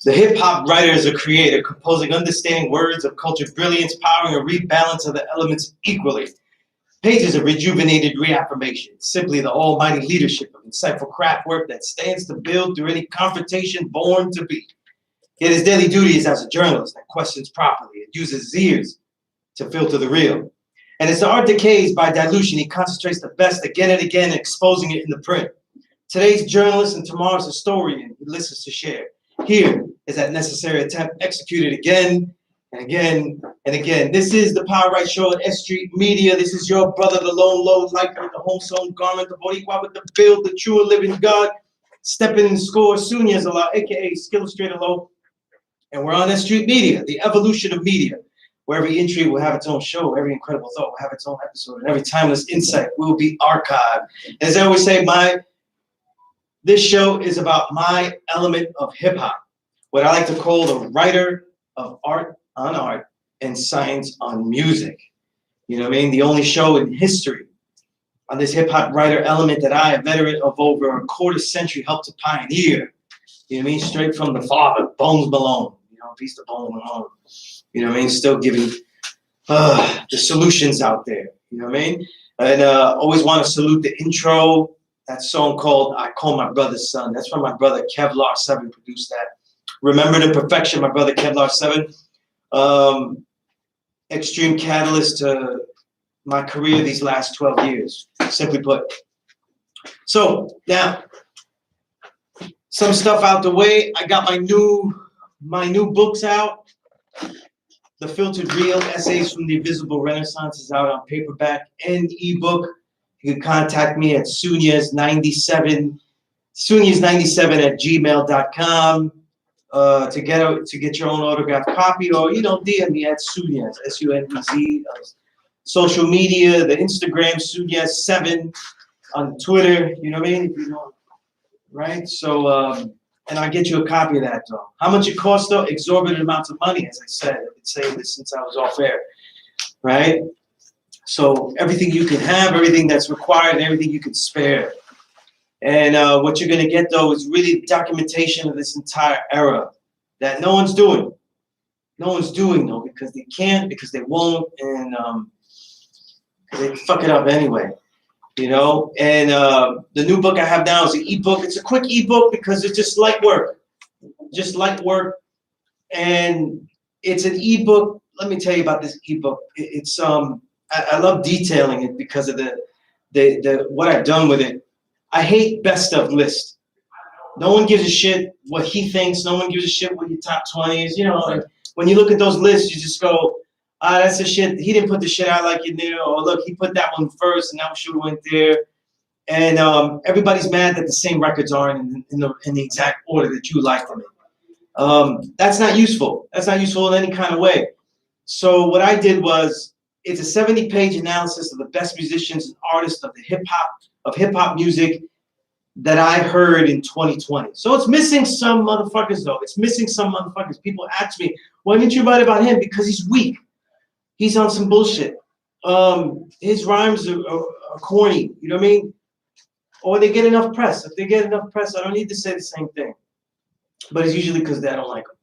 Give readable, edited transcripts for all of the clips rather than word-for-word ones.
The hip-hop writer is a creator, composing understanding words of culture brilliance, powering a rebalance of the elements equally. Pages of rejuvenated reaffirmation, simply the almighty leadership of insightful craft work that stands to build through any confrontation born to be. Yet his daily duty is as a journalist that questions properly and uses his ears to filter the real. And as the art decays by dilution, he concentrates the best again and again, exposing it in the print. Today's journalist and tomorrow's historian he listens to share. Here is that necessary attempt executed again and again and again. This is the Power Right Show at S.STREET Media. This is your brother, the lone load lifer, the home sewn garment, the Boricua with the build, the true and living God, stepping in the score, Sunya's Allah, aka S.STREET Low. And we're on S.STREET Media, the evolution of media, where every entry will have its own show, every incredible thought will have its own episode, and every timeless insight will be archived. As I always say, this show is about my element of hip-hop, what I like to call the writer of art on art and science on music. You know what I mean? The only show in history on this hip-hop writer element that I, a veteran of over a quarter century, helped to pioneer. You know what I mean? Straight from the father, Bones Malone. You know, peace to Bones Malone. You know what I mean? Still giving the solutions out there. You know what I mean? And always want to salute the intro. That song called I Call My Brother's Son. That's from my brother Kevlar7 produced that. Remember the Perfection, my brother Kevlar7. Extreme catalyst to my career these last 12 years, simply put. So now, some stuff out the way. I got my new books out. The Filtered Real Essays from the Invisible Renaissance is out on paperback and ebook. You can contact me at Sunyas97 @gmail.com to get your own autographed copy, or DM me at Sunyas, SUNEZ. Social media, the Instagram Sunyas7 on Twitter. You know what I mean? If you know, right? So and I'll get you a copy of that though. How much it costs though? Exorbitant amounts of money, as I said. I've been saying this since I was off air, right? So everything you can have, everything that's required, and everything you can spare. And what you're going to get, though, is really documentation of this entire era that no one's doing. No one's doing, though, because they can't, because they won't, and they fuck it up anyway. And the new book I have now is an ebook. It's a quick ebook because it's just light work. Just light work. And it's an ebook. Let me tell you about this ebook. It's I love detailing it because of the what I've done with it. I hate best of list. No one gives a shit what he thinks. No one gives a shit what your top 20 is. And when you look at those lists, you just go, that's the shit. He didn't put the shit out like in there. Or look, he put that one first, and that one should have went there. And everybody's mad that the same records aren't in the exact order that you like them in. That's not useful. That's not useful in any kind of way. So what I did was, it's a 70-page analysis of the best musicians and artists of hip hop music that I heard in 2020. So it's missing some motherfuckers though. It's missing some motherfuckers. People ask me, why didn't you write about him? Because he's weak. He's on some bullshit. His rhymes are corny. You know what I mean? Or they get enough press. If they get enough press, I don't need to say the same thing. But it's usually because they don't like them,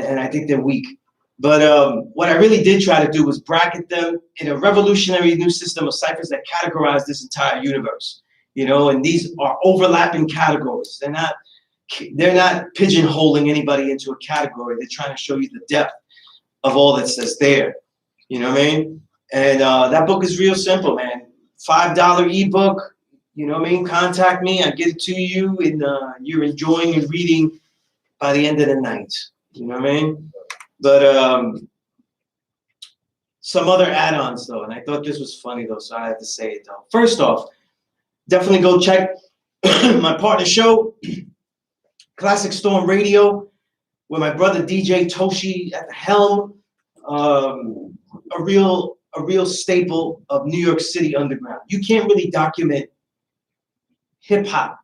and I think they're weak. But what I really did try to do was bracket them in a revolutionary new system of ciphers that categorize this entire universe. And these are overlapping categories. They're not pigeonholing anybody into a category. They're trying to show you the depth of all that's there. You know what I mean? And that book is real simple, man. $5 ebook. You know what I mean? Contact me. I get it to you, and you're enjoying and reading by the end of the night. You know what I mean? But some other add-ons though, and I thought this was funny though, so I had to say it though. First off, definitely go check my partner show, Classic Storm Radio. with my brother DJ Toshi at the helm, a real staple of New York City underground. You can't really document hip hop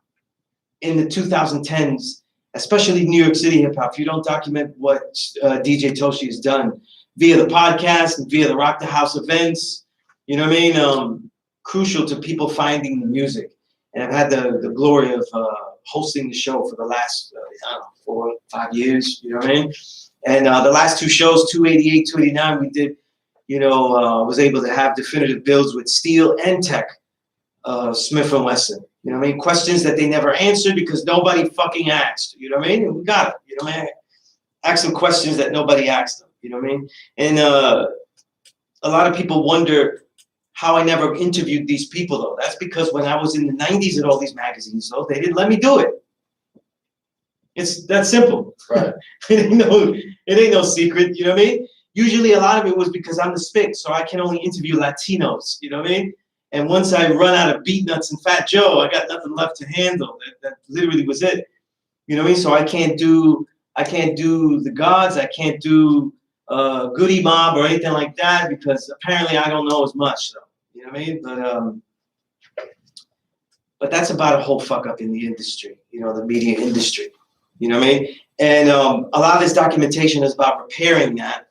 in the 2010s, especially New York City hip hop, if you don't document what DJ Toshi has done via the podcast and via the Rock the House events. You know what I mean? Crucial to people finding the music. And I've had the glory of hosting the show for the last, I don't know, 4 or 5 years, you know what I mean? And the last 2 shows, 288, 289, we did, was able to have definitive builds with Steel and Tech, Smith & Wesson. You know what I mean? Questions that they never answered because nobody fucking asked, you know what I mean? And we got it, you know what I mean? Ask them questions that nobody asked them, you know what I mean? And a lot of people wonder how I never interviewed these people, though. That's because when I was in the 90s at all these magazines, though, they didn't let me do it. It's that simple. Right. It ain't no secret, you know what I mean? Usually a lot of it was because I'm the spick, so I can only interview Latinos, you know what I mean? And once I run out of Beat Nuts and Fat Joe, I got nothing left to handle. That literally was it. You know what I mean? So I can't do the Gods, I can't do Goody Mob or anything like that because apparently I don't know as much. So, you know what I mean? But that's about a whole fuck up in the industry, the media industry. You know what I mean? And a lot of this documentation is about repairing that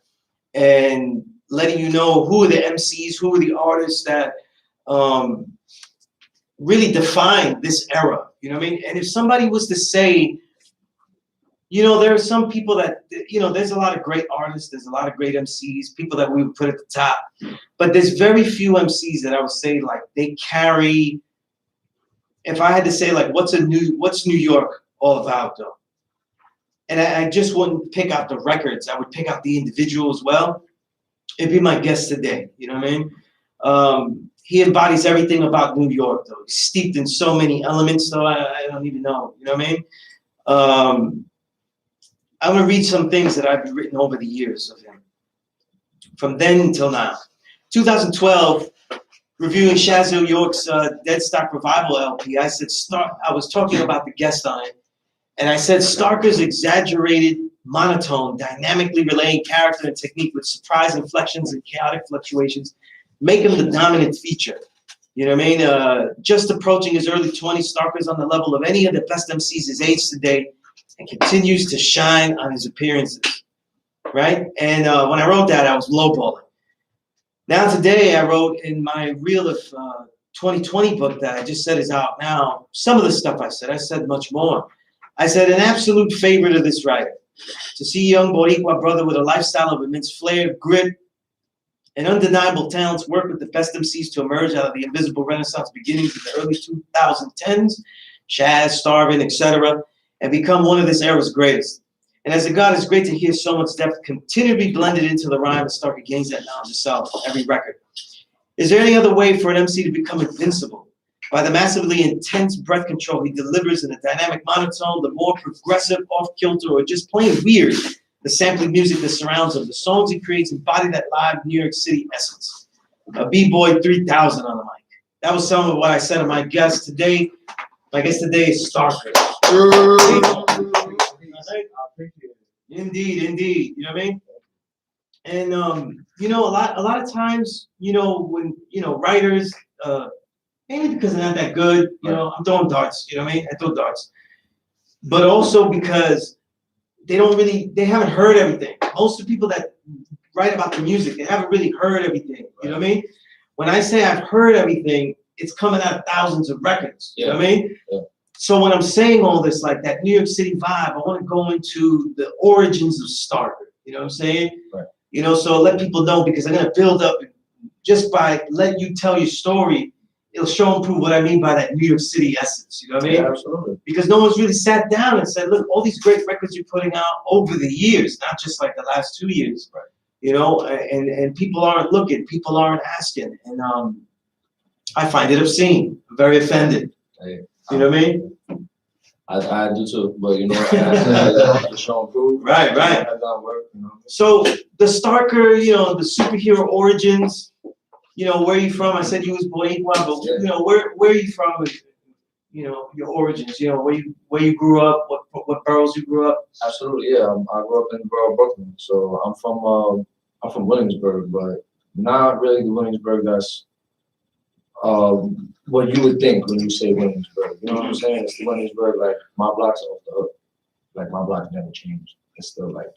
and letting you know who are the MCs, who are the artists that really define this era. You know what I mean? And if somebody was to say, there are some people that, there's a lot of great artists, there's a lot of great MCs, people that we would put at the top, but there's very few MCs that I would say like they carry. If I had to say like, what's New York all about though? And I just wouldn't pick out the records. I would pick out the individual as well. It'd be my guest today. You know what I mean? He embodies everything about New York, though. He's steeped in so many elements, though. I don't even know. You know what I mean? I'm going to read some things that I've written over the years of him, from then until now. 2012, reviewing Shazil York's Dead Stock Revival LP, I said, I was talking about the guest on it, and I said, Starker's exaggerated monotone, dynamically relaying character and technique with surprise inflections and chaotic fluctuations make him the dominant feature. You know what I mean? Just approaching his early 20s, Starker's on the level of any of the best MCs his age today and continues to shine on his appearances, right? And when I wrote that, I was lowballing. Now today, I wrote in my Reel of 2020 book that I just said is out now, some of the stuff I said much more. I said, an absolute favorite of this writer. To see young Boricua brother with a lifestyle of immense flair, grit, and undeniable talents work with the best MCs to emerge out of the invisible renaissance beginnings of the early 2010s, Shaz, Starvin, etc., and become one of this era's greatest. And as a God, it's great to hear so much depth continue to be blended into the rhyme and Starker gains that knowledge itself every record. Is there any other way for an MC to become invincible? By the massively intense breath control he delivers in a dynamic monotone, the more progressive, off-kilter, or just plain weird, the sampling music that surrounds him, the songs he creates embody that live New York City essence. A B-Boy 3000 on the mic. That was some of what I said to my guest today. My guest today is Starker. Indeed. You know what I mean? And a lot of times, when writers, maybe because they're not that good, I'm throwing darts. You know what I mean? I throw darts, but also because they haven't heard everything. Most of the people that write about the music, they haven't really heard everything. You know what I mean? When I say I've heard everything, it's coming out of thousands of records. You know what I mean? Yeah. So when I'm saying all this, like that New York City vibe, I want to go into the origins of Starker. You know what I'm saying? Right. So let people know, because I'm going to build up just by letting you tell your story. It'll show and prove what I mean by that New York City essence. You know what I mean? Yeah, absolutely. Because no one's really sat down and said, look, all these great records you're putting out over the years, not just like the last 2 years. Right. And people aren't looking, people aren't asking. And I find it obscene. I'm very offended. Hey, you know what I mean? I do too, but I have to show and prove. Right. Work, So the Starker, the superhero origins, where are you from? I said you was Boricua, but where are you from? your origins, where you grew up, what boroughs you grew up? Absolutely, yeah. I grew up in the borough of Brooklyn, so I'm from Williamsburg, but not really the Williamsburg that's what you would think when you say Williamsburg. You know what I'm saying? It's the Williamsburg, like my block's off the hook. Like my block never changed. It's still like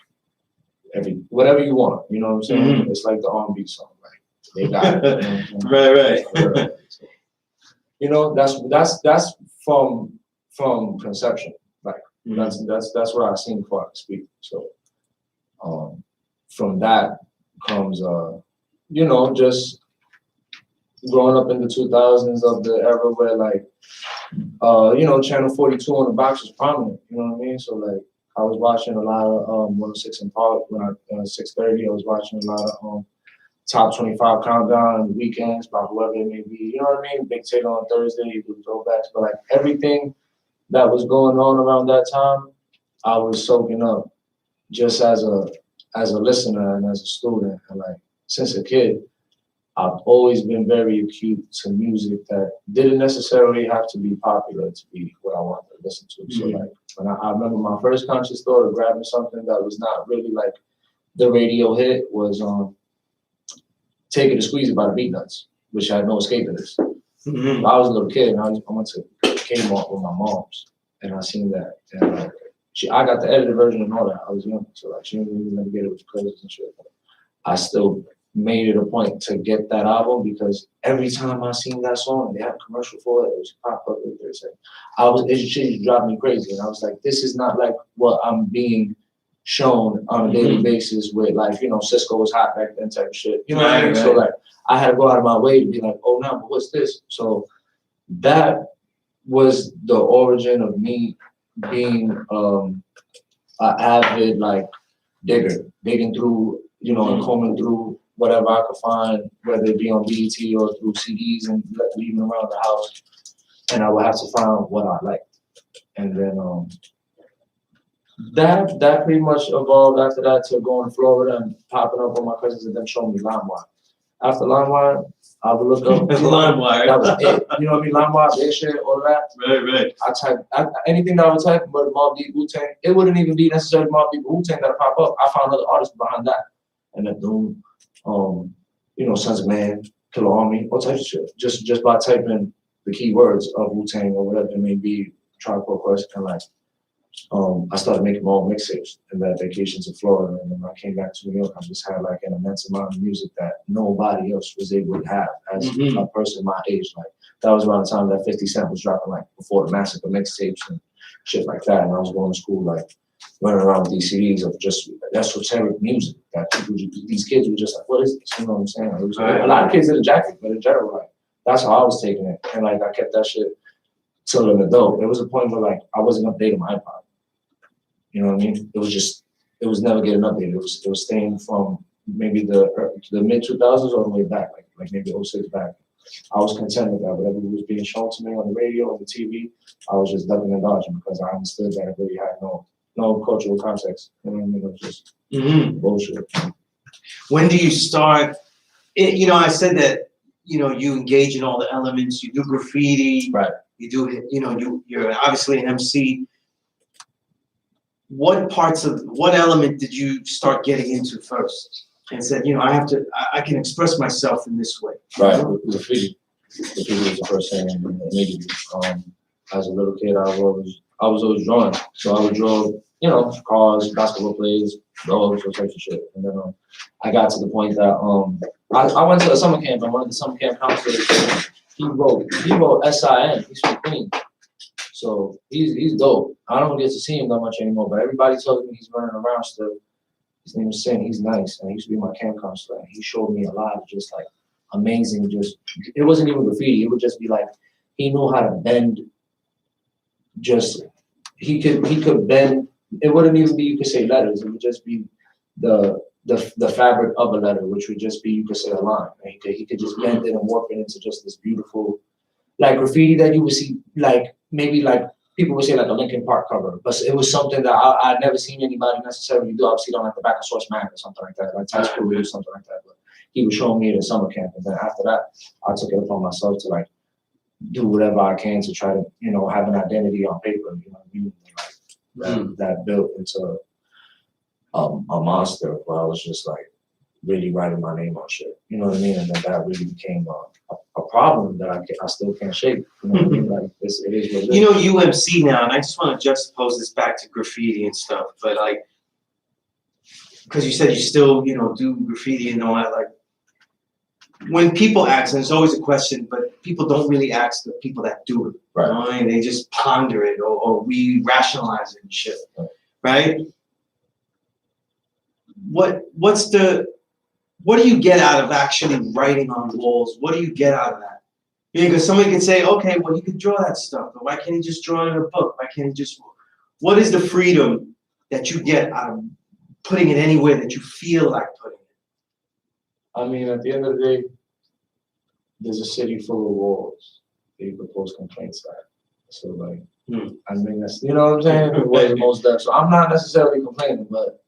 whatever you want. You know what I'm saying? Mm-hmm. It's like the R&B song. Like they got it. You know Right. So, you know, that's from conception. Like that's what I've seen before I could speak. So from that comes just growing up in the 2000s of the era where like Channel 42 on the box was prominent, you know what I mean? So like I was watching a lot of 106 in Park when I 6:30. I was watching a lot of Top 25 Countdown on the weekends by whoever it may be, you know what I mean? Big Taylor on Thursday, you do throwbacks, but like everything that was going on around that time, I was soaking up just as a listener and as a student. And like since a kid, I've always been very acute to music that didn't necessarily have to be popular to be what I wanted to listen to. So like when I remember my first conscious thought of grabbing something that was not really like the radio hit was Take It or Squeeze It by the Beatnuts, which had no escaping this. Mm-hmm. I was a little kid and I went to Kmart with my mom's and I seen that. And like I got the edited version and all that. I was young, so like she didn't even let me get it with credits and shit. But I still made it a point to get that album because every time I seen that song, they had a commercial for it. It was pop up with it. It just drive me crazy, and I was like, this is not like what I'm being shown on a daily basis with like Cisco was hot back then type of shit. You know what I mean? Right. So like I had to go out of my way to be like, oh no, but what's this? So that was the origin of me being an avid like digger, digging through and combing through whatever I could find, whether it be on BET or through CDs and leaving around the house. And I would have to find what I liked. And then that pretty much evolved after that to going to Florida and popping up on my cousins and them showing me LimeWire. After LimeWire, I would look up LimeWire. That was it. You know what I mean? LimeWire, their shit, all that. Right. I typed anything that I would type, but Mobb Deep, Wu-Tang. It wouldn't even be necessarily Mobb Deep, Wu-Tang that would pop up. I found other artists behind that. And then Doom, Sons of Man, Killer Army, all types of shit. Just by typing the keywords of Wu-Tang or whatever it may be, Tribe Called Quest, and like I started making my own mixtapes in that vacation to Florida. And then when I came back to New York, I just had like an immense amount of music that nobody else was able to have as a person my age. Like that was around the time that 50 Cent was dropping like Before the Massacre mixtapes and shit like that. And I was going to school like running around with these CDs of just esoteric music that these kids were just like, what is this? You know what I'm saying? It was, a lot of kids didn't jack it, but in general, like that's how I was taking it. And like I kept that shit till an adult. There was a point where like I wasn't updating my iPod. You know what I mean? It was never getting updated. It was staying from maybe the mid 2000s all the way back, like maybe 06 back. I was content with that. Whatever was being shown to me on the radio, on the TV, I was just ducking and dodging because I understood that it really had no cultural context. You know what I mean? It was just bullshit. When do you start? I said that you engage in all the elements. You do graffiti. Right. You do. You're obviously an MC. What element did you start getting into first? And said, I can express myself in this way. Right. Graffiti. Graffiti was the first thing immediately. As a little kid, I was always drawing. So I would draw, cars, basketball players, dogs, all types of shit. And then I got to the point that I went to a summer camp, and one of the summer camp counselors, he wrote SIN. He's from Queens. So he's dope. I don't get to see him that much anymore, but everybody tells me he's running around still. His name is Sin. He's nice, and he used to be my camp counselor. And he showed me a lot of just like amazing. It wasn't even graffiti. It would just be like he knew how to bend. He could bend. It wouldn't even be, you could say, letters. It would just be the fabric of a letter, which would just be, you could say, a line. And he could just bend it and warp it into just this beautiful, like graffiti that you would see, like maybe like people would say like a Linkin Park cover, but it was something that I'd never seen anybody necessarily do. I've seen on like the back of Source Mag or something like that, like Type School or something like that. But he was showing me at a summer camp, and then after that, I took it upon myself to like do whatever I can to try to, you know, have an identity on paper, you know what I mean? Like that built into a monster where I was just like really writing my name on shit, you know what I mean? And then that really became a problem that I still can't shake, you know what I mean? Like it is what it is. You know, UMC now, and I just want to juxtapose this back to graffiti and stuff, but like, because you said you still, you know, do graffiti and all that, like, when people ask, and it's always a question, but people don't really ask the people that do it. Right. You know? And they just ponder it or we rationalize it and shit. Right? What do you get out of actually writing on walls? What do you get out of that? Because somebody could say, okay, well, you could draw that stuff, but why can't you just draw it in a book? Why can't you just, what is the freedom that you get out of putting it anywhere that you feel like putting it? I mean, at the end of the day, there's a city full of walls that you can post complaints at. So, like, I mean, that's, you know what I'm saying? It was most that. So I'm not necessarily complaining, but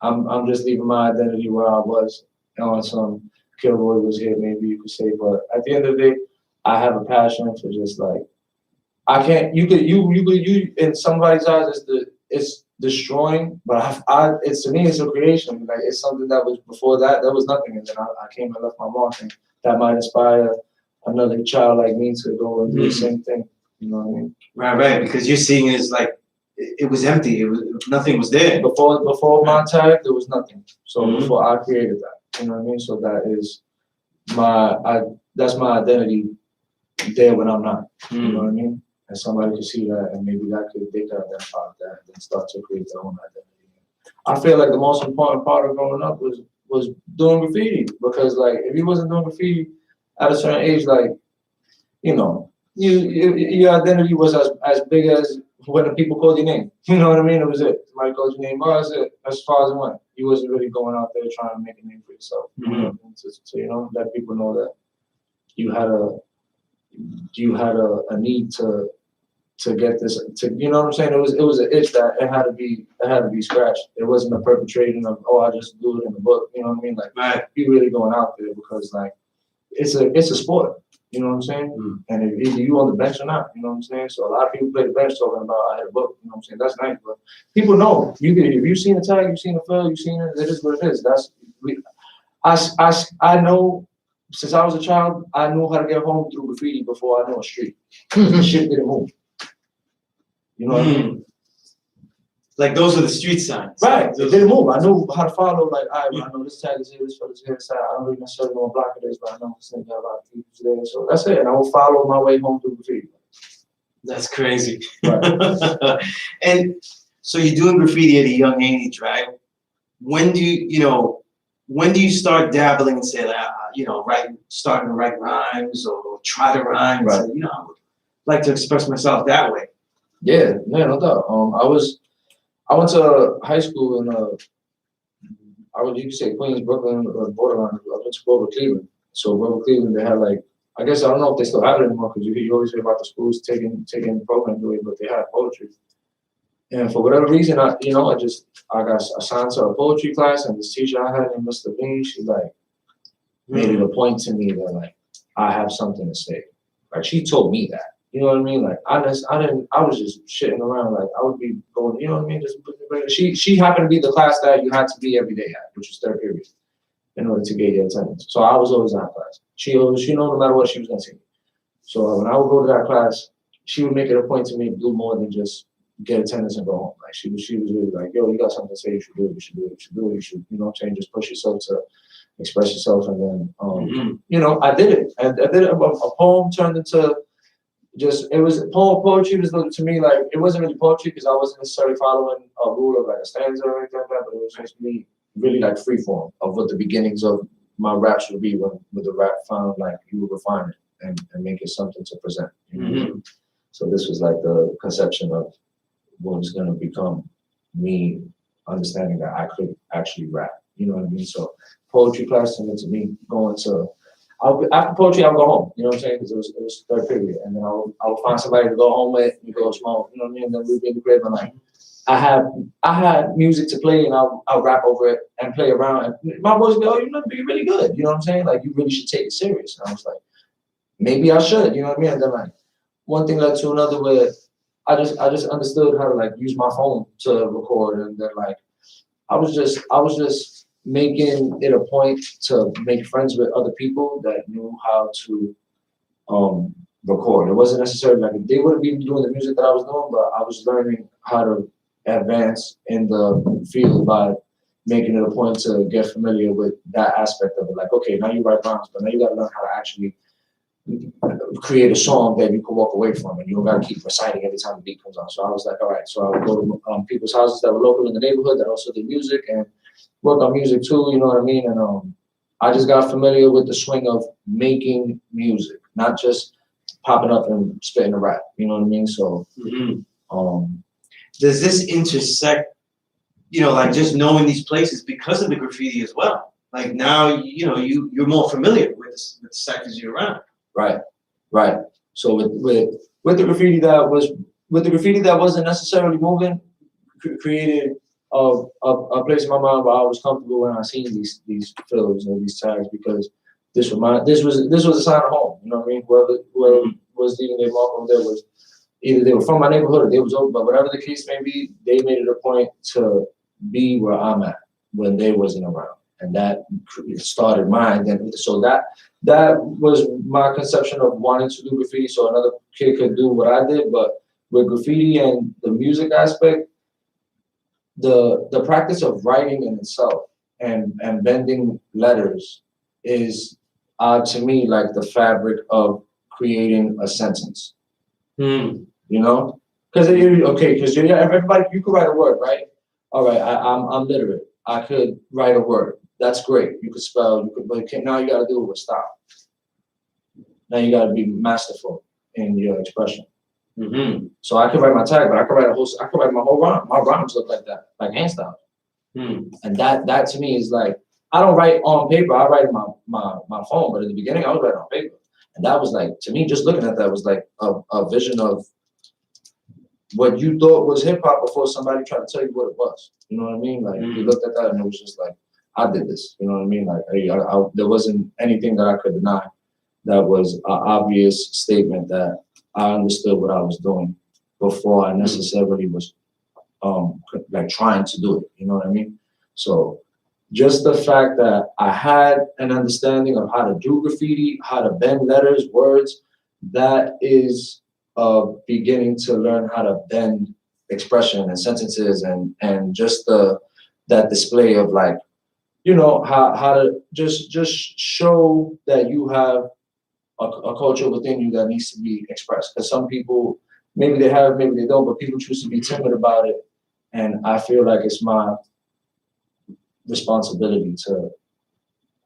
I'm just leaving my identity where I was on some Killboy was here, maybe you could say. But at the end of the day, I have a passion for just like, I can't, you in somebody's eyes, it's destroying, but it's to me, it's a creation. Like it's something that was before that, there was nothing. And then I came and left my mark, and that might inspire another child like me to go and do the same thing. You know what I mean? Right, because you're seeing it as like, it was empty. It was, nothing was there. Before my tag, there was nothing. So before I created that, you know what I mean? So that is that's my identity there when I'm not. You know what I mean? And somebody could see that, and maybe they could identify with that, and then start to create their own identity. I feel like the most important part of growing up was doing graffiti, because like if you wasn't doing graffiti at a certain age, like, you know, your identity was as big as when the people called your name. You know what I mean? It was it. Somebody called your name, that's it. As far as it went. You wasn't really going out there trying to make a name for yourself. So you know, let people know that you had a need to get this, you know what I'm saying? It was an itch that it had to be scratched. It wasn't a perpetrating of, oh, I just do it in the book. You know what I mean? Like you really going out there because like it's a sport. You know what I'm saying? And if either you on the bench or not, you know what I'm saying? So a lot of people play the bench talking about I had a book, you know what I'm saying? That's nice, but people know. If you've seen a tag, you've seen a fill, you've seen it, it is what it is. I know since I was a child, I knew how to get home through graffiti before I knew a street. The shit didn't move. You know what I mean? Like those are the street signs. Right, it didn't move. I knew how to follow, like, all right, I know this tag is here, this is here, this side. I don't really necessarily know what block it is, but I know this thing got a lot of people there. So that's it. And I will follow my way home through graffiti. That's crazy. Right. And so you're doing graffiti at a young age, right? When do you start dabbling and say, starting to write rhymes or try to rhyme? Right. So, I would like to express myself that way. Yeah, no doubt. I went to high school in you could say Queens, Brooklyn, or borderline. I went to Grover Cleveland. So Grover Cleveland, they had like, I guess I don't know if they still have it anymore, because you always hear about the schools taking programs away, but they had poetry. And for whatever reason, I got assigned to a poetry class, and this teacher I had named Mr. Bean, she like made it a point to me that like I have something to say. Like she told me that. You know what I mean? Like I was just shitting around. Like I would be going, you know what I mean? She happened to be the class that you had to be every day at, which was third period, in order to get your attendance. So I was always in that class. She knew no matter what she was gonna say. So when I would go to that class, she would make it a point to me to do more than just get attendance and go home. Like she was really like, yo, you got something to say, you should do it, you should do it, you should do it, you should, you know what I'm saying, just push yourself to express yourself. And then I did it. I did it. A poem turned into poetry was to me like, it wasn't really poetry because I wasn't necessarily following a rule of like a stanza or anything like that, but it was just me really like free form of what the beginnings of my raps would be when the rap found like you would refine it and make it something to present. You know? So this was like the conception of what was gonna become me understanding that I could actually rap. You know what I mean? So poetry class turned into me going to after poetry, I'll go home. You know what I'm saying? Because it was third period, and then I would find somebody to go home with. We go smoke. You know what I mean? And then we'd be in the crib, and like I had music to play, and I'll rap over it and play around. And my boys go, "Oh, you're really good." You know what I'm saying? Like you really should take it serious. And I was like, maybe I should, you know what I mean? And then like one thing led to another where I just understood how to like use my phone to record, and then like I was just making it a point to make friends with other people that knew how to record. It wasn't necessarily like they wouldn't be doing the music that I was doing, but I was learning how to advance in the field by making it a point to get familiar with that aspect of it. Like, okay, now you write rhymes, but now you got to learn how to actually create a song that you can walk away from, and you don't got to keep reciting every time the beat comes on. So I was like, all right. So I would go to people's houses that were local in the neighborhood that also did music and work on music too. You know what I mean? And I just got familiar with the swing of making music, not just popping up and spitting a rap. You know what I mean? So, does this intersect, you know, like just knowing these places because of the graffiti as well? Like now, you know, you're more familiar with the sectors you're around. Right. So with the graffiti that wasn't necessarily moving, created a place in my mind where I was comfortable when I seen these films or these tags, because this was a sign of home. You know what I mean? Whoever was leaving their mark over there was either they were from my neighborhood or they was over, but whatever the case may be, they made it a point to be where I'm at when they wasn't around. And that started my identity. So that was my conception of wanting to do graffiti so another kid could do what I did. But with graffiti and the music aspect, the practice of writing in itself and bending letters is to me like the fabric of creating a sentence. You know? Because everybody, you could write a word, right? All right, I'm literate. I could write a word. That's great. You could spell, but now you got to do it with style. Now you got to be masterful in your expression. So I could write my tag, but I could write my whole rhyme. My rhymes look like that, like hand style. And that to me is like, I don't write on paper. I write on my phone. But in the beginning, I was writing on paper, and that was like, to me, just looking at that was like a vision of what you thought was hip hop before somebody tried to tell you what it was. You know what I mean? Like you looked at that and it was just like, I did this. You know what I mean? Like there wasn't anything that I could deny. That was an obvious statement that I understood what I was doing before I necessarily was like trying to do it. You know what I mean? So just the fact that I had an understanding of how to do graffiti, how to bend letters, words, that is beginning to learn how to bend expression and sentences and just that display of like, you know, how to just show that you have a culture within you that needs to be expressed. Because some people, maybe they have, maybe they don't, but people choose to be timid about it. And I feel like it's my responsibility to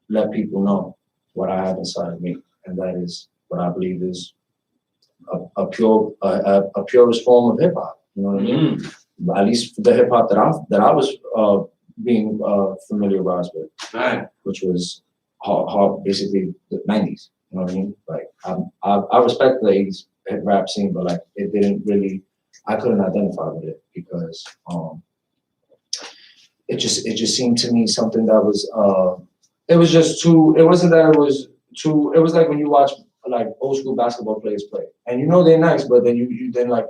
let people know what I have inside of me. And that is what I believe is a purest form of hip hop. You know what I mean? At least the hip hop that I was being familiarized with, which was hard, basically the 90s. You know what I mean? Like I respect the 80s rap scene, but like it didn't really, I couldn't identify with it because it just seemed to me something that was it was just too. It wasn't that it was too. It was like when you watch like old school basketball players play, and you know they're nice, but then you then like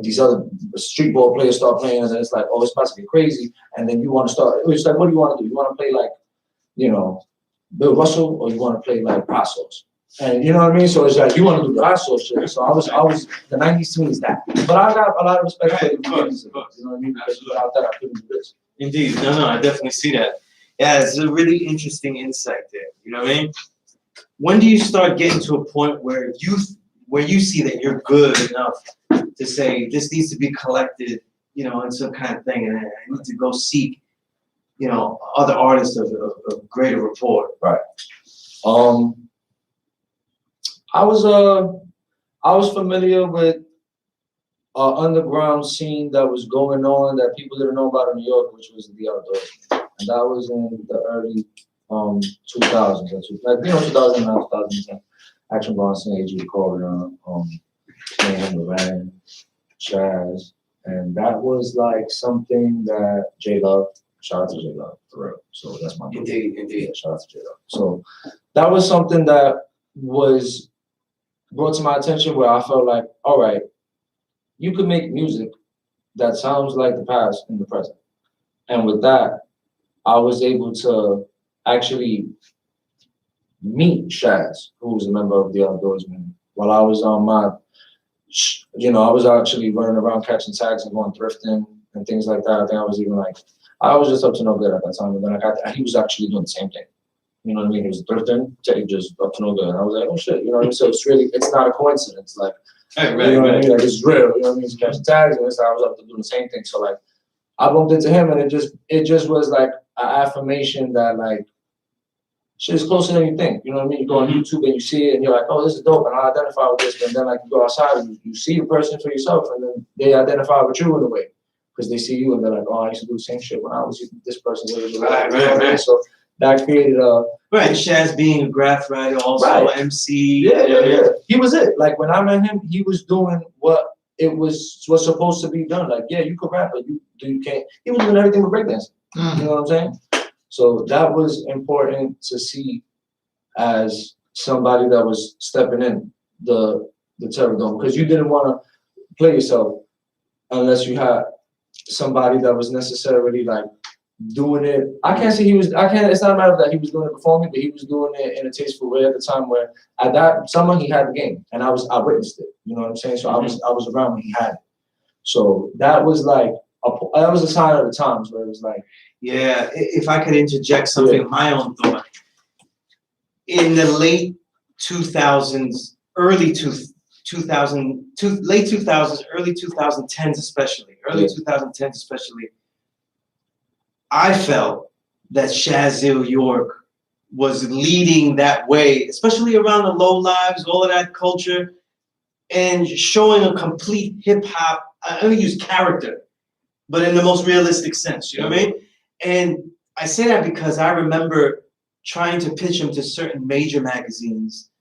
these other street ball players start playing, and then it's like, oh, it's about to get crazy, and then you want to start. It's like, what do you want to do? You want to play like, you know, Bill Russell, or you want to play like Passos? And you know what I mean? So it's like you want to do the Passos shit. So I was the 90s to me is that. But I got a lot of respect for the beginnings of it. You know what I mean? Because without that, I couldn't do this. Indeed, no, I definitely see that. Yeah, it's a really interesting insight there. You know what I mean? When do you start getting to a point where you see that you're good enough to say this needs to be collected, you know, in some kind of thing, and I need to go seek, you know, other artists of greater rapport? Right. I was familiar with an underground scene that was going on that people didn't know about in New York, which was the Outdoors, and that was in the early 2000s, like 2009, 2010. Action Bronson, A.G. Corridor, Mayhem Moran, Chaz, and that was like something that J Love. Shout out to J Love for real. So that's my Indeed. Yeah, shout out to J Love. So that was something that was brought to my attention where I felt like, all right, you could make music that sounds like the past in the present. And with that, I was able to actually meet Shaz, who was a member of the Outdoorsmen, while I was on my, I was actually running around catching tags and going thrifting and things like that. I think I was even like, I was just up to no good at that time. And then he was actually doing the same thing. You know what I mean? He was thrifting, just up to no good. And I was like, oh shit, you know what I mean? So it's not a coincidence. Like, Right, you know what I right. mean? Like, it's real. You know what I mean? He's catching tags, and I was up to do the same thing. So like, I bumped into him, and it just was like an affirmation that like, shit is closer than you think. You know what I mean? You go on YouTube and you see it, and you're like, oh, this is dope, and I identify with this. And then like you go outside and you see the person for yourself, and then they identify with you in a way because they see you and they're like, oh, I used to do the same shit when I was this person. Right. So that created a right. Shaz being a graph writer, also right. MC. Yeah. He was it. Like when I met him, he was doing what it was supposed to be done. Like, yeah, you could rap, but you can't. He was doing everything with breakdancing. You know what I'm saying? So that was important to see as somebody that was stepping in the Terror Dome, because you didn't want to play yourself unless you had somebody that was necessarily like doing it. It's not a matter that he was doing it before me, but he was doing it in a tasteful way at the time where at that someone he had the game and I witnessed it. You know what I'm saying? So I was around when he had it. So that was like that was a sign of the times where it was like, yeah, if I could interject something of my own thought. In the late 2000s, late 2000s, early 2010s especially, I felt that Shazil York was leading that way, especially around the low lives, all of that culture, and showing a complete hip hop, I don't use character, but in the most realistic sense, you know what I mean? And I say that because I remember trying to pitch him to certain major magazines,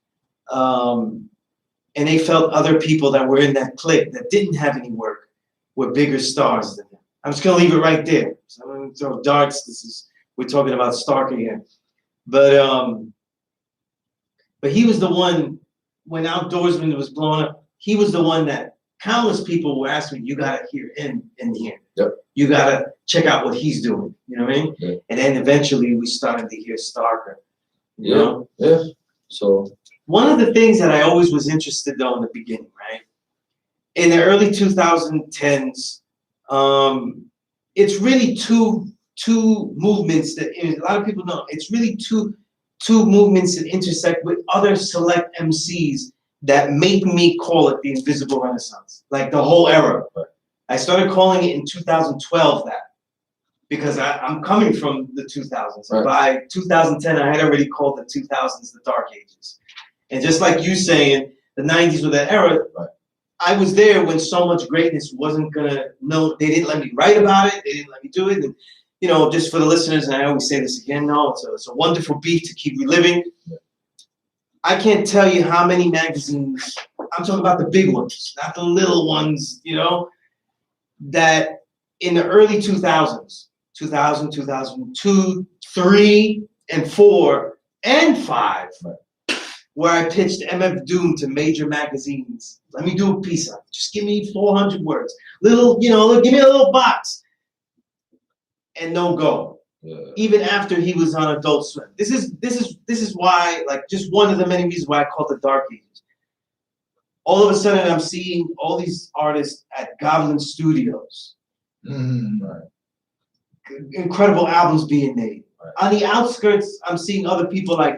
and they felt other people that were in that clique that didn't have any work were bigger stars than him. I'm just gonna leave it right there. So I'm gonna throw darts. We're talking about Stark again, but he was the one when Outdoorsman was blowing up. He was the one that countless people were asking, you gotta hear him in here. Yep. You gotta check out what he's doing. You know what I mean? Yeah. And then eventually we started to hear Starker. You know? Yeah. So one of the things that I always was interested though in the beginning, right? In the early 2010s, it's really two movements that a lot of people know. It's really two movements that intersect with other select MCs that make me call it the Invisible Renaissance, like the whole era. Right. I started calling it in 2012 that, because I'm coming from the 2000s. Right. By 2010, I had already called the 2000s the Dark Ages. And just like you saying, the 90s were that era, right. I was there when so much greatness wasn't gonna they didn't let me write about it, they didn't let me do it. And, just for the listeners, and I always say this again, no, it's a wonderful beat to keep reliving. Yeah. I can't tell you how many magazines, I'm talking about the big ones, not the little ones, that in the early 2000s, 2000, 2002, 3, and 4, and 5, right. Where I pitched MF Doom to major magazines. Let me do a piece of it. Just give me 400 words. Give me a little box. And no go. Yeah. Even after he was on Adult Swim. This is why, like, just one of the many reasons why I call it the Dark Ages. All of a sudden, I'm seeing all these artists at Goblin Studios. Right. Incredible albums being made. Right. On the outskirts, I'm seeing other people like,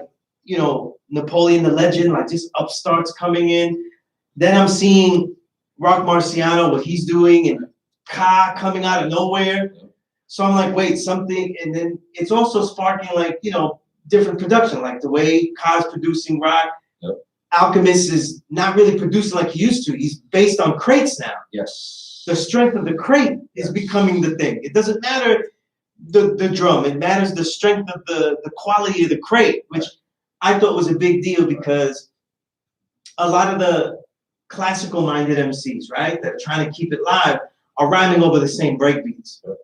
Napoleon the Legend, like just upstarts coming in. Then I'm seeing Rock Marciano, what he's doing, and Ka coming out of nowhere. So I'm like, wait, something, and then it's also sparking like, different production, like the way Ka's producing rock. Yep. Alchemist is not really producing like he used to. He's based on crates now. Yes. The strength of the crate is becoming the thing. It doesn't matter the drum. It matters the strength of the quality of the crate, which I thought was a big deal because a lot of the classical-minded MCs, right, that are trying to keep it live are rhyming over the same breakbeats. Yep.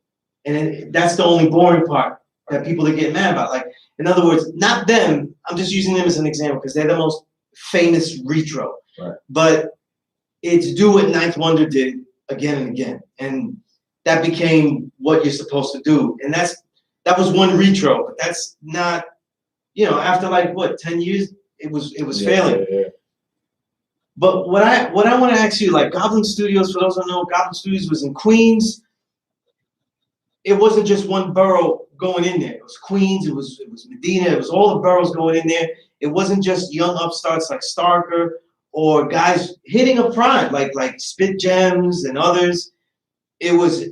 And that's the only boring part that people are getting mad about. Like, in other words, not them. I'm just using them as an example because they're the most famous retro. Right. But it's do what Ninth Wonder did again and again, and that became what you're supposed to do. And that was one retro, but that's not, after like what 10 years, it was failing. Yeah. But what I want to ask you, like Goblin Studios, for those who don't know, Goblin Studios was in Queens. It wasn't just one borough going in there. It was Queens, it was Medina, it was all the boroughs going in there. It wasn't just young upstarts like Starker or guys hitting a prime like Spit Gems and others. It was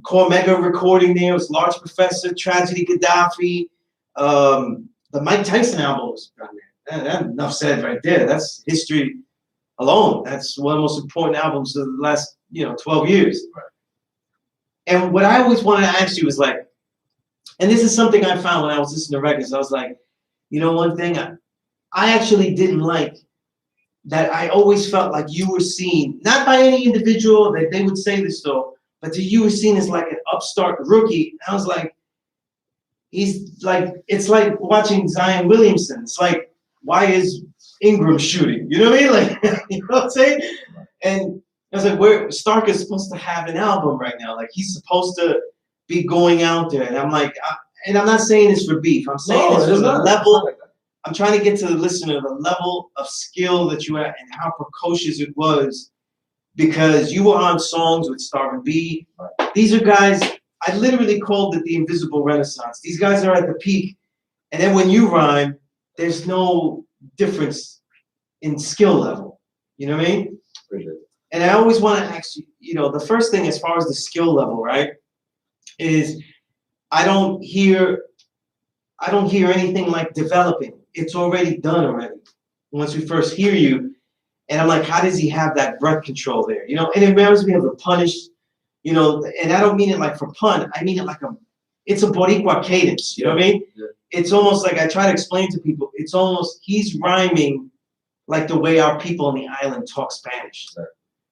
Cormega recording there. It was Large Professor, Tragedy Gaddafi, the Mike Tyson album was on there. That enough said right there. That's history alone. That's one of the most important albums of the last 12 years. Right. And what I always wanted to ask you is like, and this is something I found when I was listening to records. I was like, one thing I actually didn't like, that I always felt like you were seen, not by any individual that they would say this though, but that you were seen as like an upstart rookie. I was like, it's like watching Zion Williamson. It's like, why is Ingram shooting? You know what I mean? Like, you know what I'm saying? And I was like, Stark is supposed to have an album right now. Like, he's supposed to be going out there. And I'm like, and I'm not saying this for beef. I'm saying this for the level. I'm trying to get to the listener, the level of skill that you had and how precocious it was, because you were on songs with Starvin B. These are guys, I literally called it the invisible renaissance. These guys are at the peak. And then when you rhyme, there's no difference in skill level. You know what I mean? And I always want to ask you, the first thing as far as the skill level, right, is I don't hear anything like developing. It's already done already. Once we first hear you, and I'm like, how does he have that breath control there? And it reminds me of the Punish, and I don't mean it like for pun. I mean it like it's a Boricua cadence. You know what I mean? Yeah. It's almost like I try to explain to people. It's almost he's rhyming like the way our people on the island talk Spanish. Right.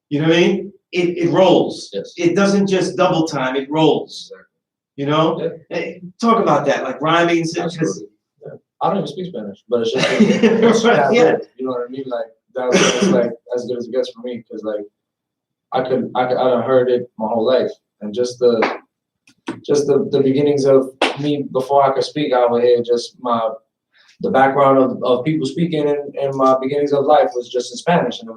You know what I mean? It rolls. Yes. It doesn't just double time. It rolls. Exactly. Yeah. Talk about that, like rhyming. Absolutely. I don't even speak Spanish, but it's just it's right, yeah. You know what I mean? Like that's like as good as it gets for me, because like I done heard it my whole life, and just the beginnings of me before I could speak, I would hear just the background of people speaking, and my beginnings of life was just in Spanish, and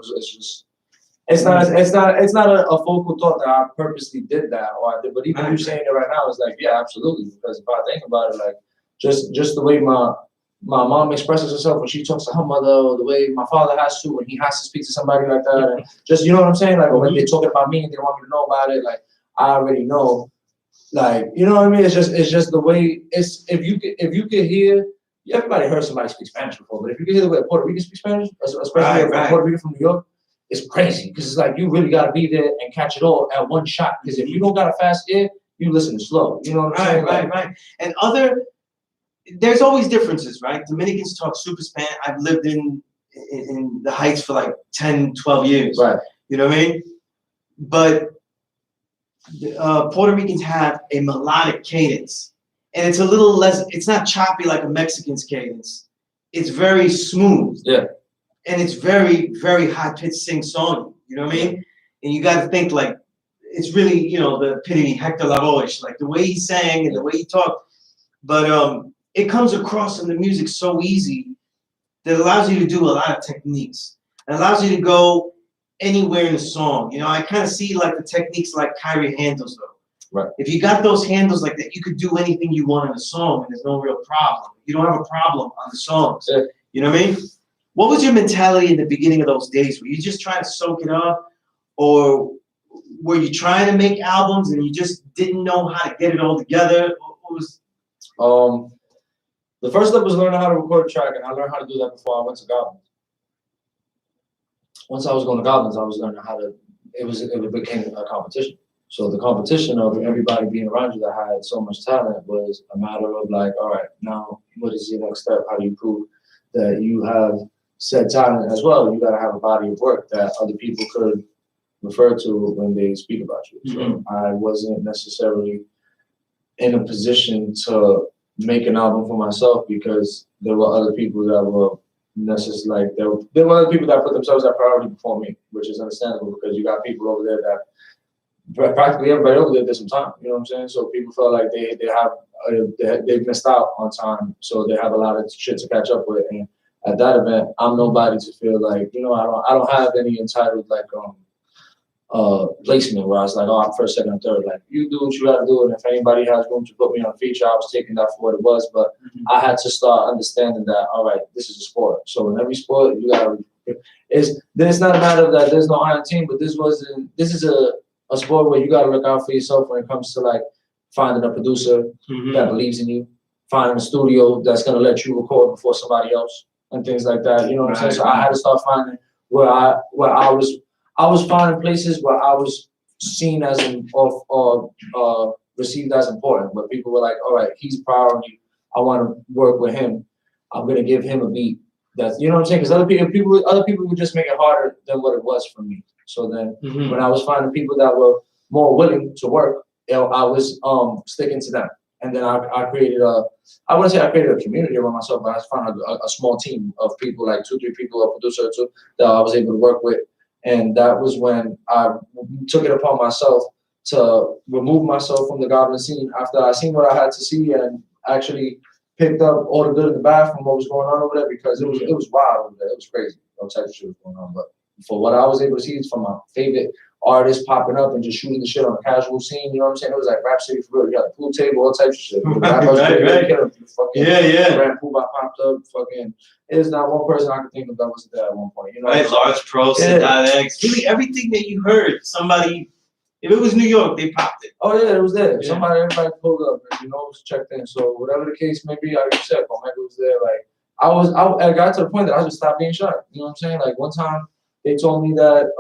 it's not a focal thought that I purposely did that or I did, but even you saying it right now is like, yeah, absolutely, because if I think about it, like just the way my mom expresses herself when she talks to her mother, or the way my father has to when he has to speak to somebody like that, and just, you know what I'm saying? Like when they're talking about me and they want me to know about it, like I already know, like, you know what I mean? It's just the way if you could hear, everybody heard somebody speak Spanish before, but if you can hear the way a Puerto Rican speaks Spanish, especially a Puerto Rican from New York, it's crazy, because it's like you really got to be there and catch it all at one shot. Because if you don't got a fast ear, you listen to slow. You know what I'm saying? Right. And there's always differences, right? Dominicans talk super Spanish. I've lived in the Heights for like 10, 12 years. Right. You know what I mean? But Puerto Ricans have a melodic cadence. And it's a little less, it's not choppy like a Mexican's cadence. It's very smooth. Yeah. And it's very, very high-pitched sing-song. You know what I mean? And you got to think like, it's really, the epitome, Hector Lavoe, like the way he sang and the way he talked. But it comes across in the music so easy that it allows you to do a lot of techniques. It allows you to go anywhere in the song. I kind of see like the techniques like Kyrie handles though. Right. If you got those handles like that, you could do anything you want in a song and there's no real problem. You don't have a problem on the songs. Yeah. You know what I mean? What was your mentality in the beginning of those days? Were you just trying to soak it up? Or were you trying to make albums and you just didn't know how to get it all together? What was... The first step was learning how to record a track, and I learned how to do that before I went to Goblins. Once I was going to Goblins, I was learning how to, it became a competition. So the competition of everybody being around you that had so much talent was a matter of like, all right, now what is the next step? How do you prove that you have said talent as well? You got to have a body of work that other people could refer to when they speak about you. So I wasn't necessarily in a position to make an album for myself because there were other people that were And that's just like they're one of the people that put themselves at priority before me, which is understandable because you got people over there that practically everybody over there did some time. You know what I'm saying? So people feel like they've missed out on time, so they have a lot of shit to catch up with. And at that event, I'm nobody to feel like, you know, I don't have any entitled like placement where I was like, oh, I'm first, second, and third. Like, you do what you gotta do, and if anybody has room to put me on a feature, I was taking that for what it was. But I had to start understanding that, all right, this is a sport. So in every sport, you gotta. It's not a matter of that there's no iron team, but this is a sport where you gotta look out for yourself when it comes to like finding a producer that believes in you, finding a studio that's gonna let you record before somebody else, and things like that. You know what I'm saying? So I had to start finding where I was finding places where I was seen as received as important, where people were like, all right, he's priority. I want to work with him. I'm gonna give him a beat. That's, you know what I'm saying? Because other people would just make it harder than what it was for me. So then when I was finding people that were more willing to work, you know, I was sticking to them. And then I created I wouldn't say I created a community around myself, but I found a small team of people, like 2-3 people, a producer or two, that I was able to work with. And that was when I took it upon myself to remove myself from the goblin scene after I seen what I had to see and actually picked up all the good and the bad from what was going on over there, because it was wild over there. It was crazy. No type of shit was going on. But for what I was able to see from my favorite artists popping up and just shooting the shit on a casual scene, you know what I'm saying? It was like Rap City for real. You got the pool table, all types of shit. Grand Pool popped up, fucking. There's not one person I could think of that wasn't there at one point. You know, right? Large Pro, X, really everything that you heard, somebody. If it was New York, they popped it. Oh yeah, it was there. Yeah. Everybody pulled up, and, you know, was checked in. So whatever the case may be, like you said, Omega was there. Like I got to the point that I just stopped being shy. You know what I'm saying? Like one time they told me that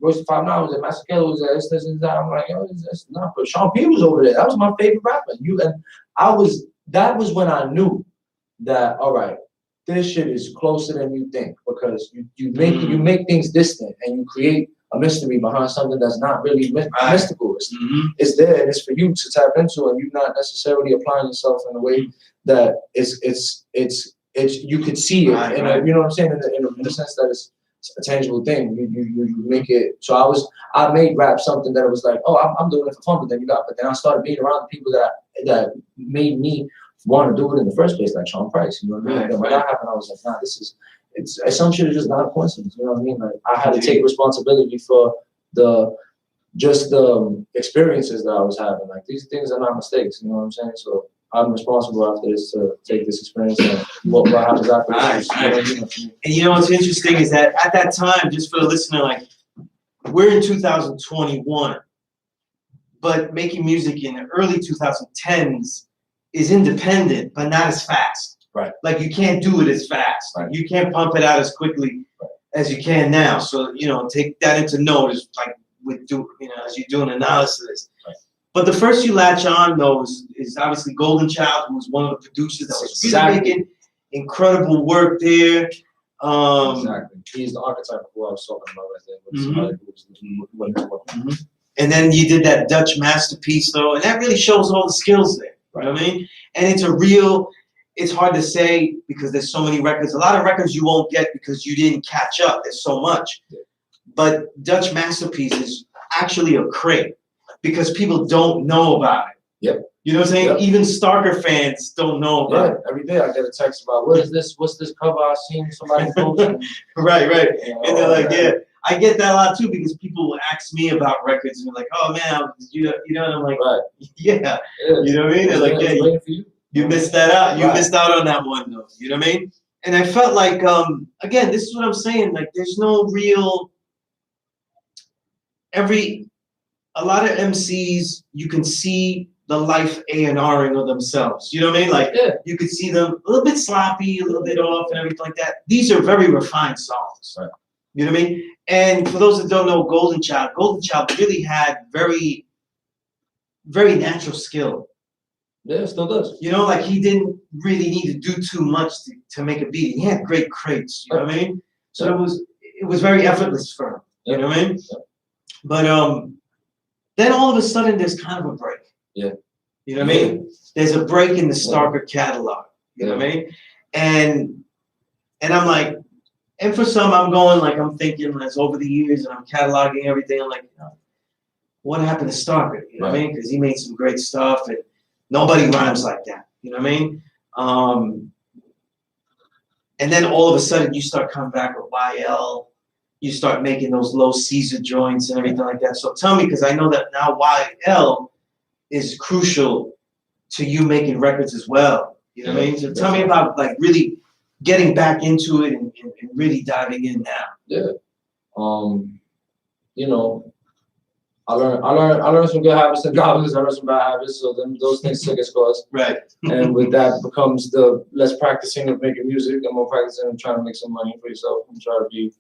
Royce the 5 9 was at Masakela, was at this and that. I'm like, yo, that's not. But Sean P was over there. That was my favorite rapper. That was when I knew that, all right, this shit is closer than you think, because you make things distant and you create a mystery behind something that's not really mystical. It's there and it's for you to tap into, and you're not necessarily applying yourself in a way that it's you could see it, and you know what I'm saying, in the sense that it's a tangible thing. You make it. So I made rap something that it was like, oh, I'm doing it for fun, but then I started being around the people that made me want to do it in the first place, like Sean Price. You know what I mean? And then when that happened, I was like, nah, it's some shit is just not a coincidence. You know what I mean? Like I had to take responsibility for the experiences that I was having. Like these things are not mistakes. You know what I'm saying? So I'm responsible after this to take this experience and what happens after this. And you know what's interesting is that at that time, just for the listener, like we're in 2021, but making music in the early 2010s is independent, but not as fast. Right. Like you can't do it as fast. Right. You can't pump it out as quickly as you can now. So, you know, take that into note as like as you do an analysis. Right. But the first you latch on though is obviously Golden Child, who was one of the producers that was really making incredible work there. Exactly. He's the archetype of who I was talking about right there. And then you did that Dutch masterpiece though, and that really shows all the skills there. Right. You know what I mean? And it's hard to say because there's so many records. A lot of records you won't get because you didn't catch up. There's so much. Yeah. But Dutch Masterpiece is actually a crate because people don't know about it. Yep. You know what I'm saying? Yep. Even Starker fans don't know about it. Every day I get a text about, what is this? What's this cover I seen somebody post? Right. And they're like, yeah. I get that a lot too because people will ask me about records and they're like, oh man, you know, and I'm like, yeah. You know what I mean? They're like, yeah. You missed that out. You missed out on that one, though. You know what I mean? And I felt like, again, this is what I'm saying. Like, there's no real. A lot of MCs, you can see the life A&Ring of themselves. You know what I mean? Like, you could see them a little bit sloppy, a little bit off, and everything like that. These are very refined songs. Right. You know what I mean? And for those that don't know, Golden Child really had very, very natural skill. Yeah, it still does. You know, like he didn't really need to do too much to make a beat. He had great crates, you know what I mean? So it was very effortless for him. You know what I mean? Yeah. But then all of a sudden there's kind of a break. Yeah. You know what I mean? There's a break in the Starker catalog. You know what I mean? And And I'm like, and for some, I'm going like, I'm thinking as over the years, and I'm cataloging everything. I'm like, what happened to Stalker? You know what I mean? Because he made some great stuff, and nobody rhymes like that. You know what I mean? And then all of a sudden, you start coming back with YL. You start making those low Caesar joints and everything like that. So tell me, because I know that now YL is crucial to you making records as well. You know what I mean? So tell me about like really getting back into it and really diving in now. Yeah. You know, I learned some good habits and goblins. I learned some bad habits. So then those things take its course. Right. And with that becomes the less practicing of making music and more practicing of trying to make some money for yourself and try to be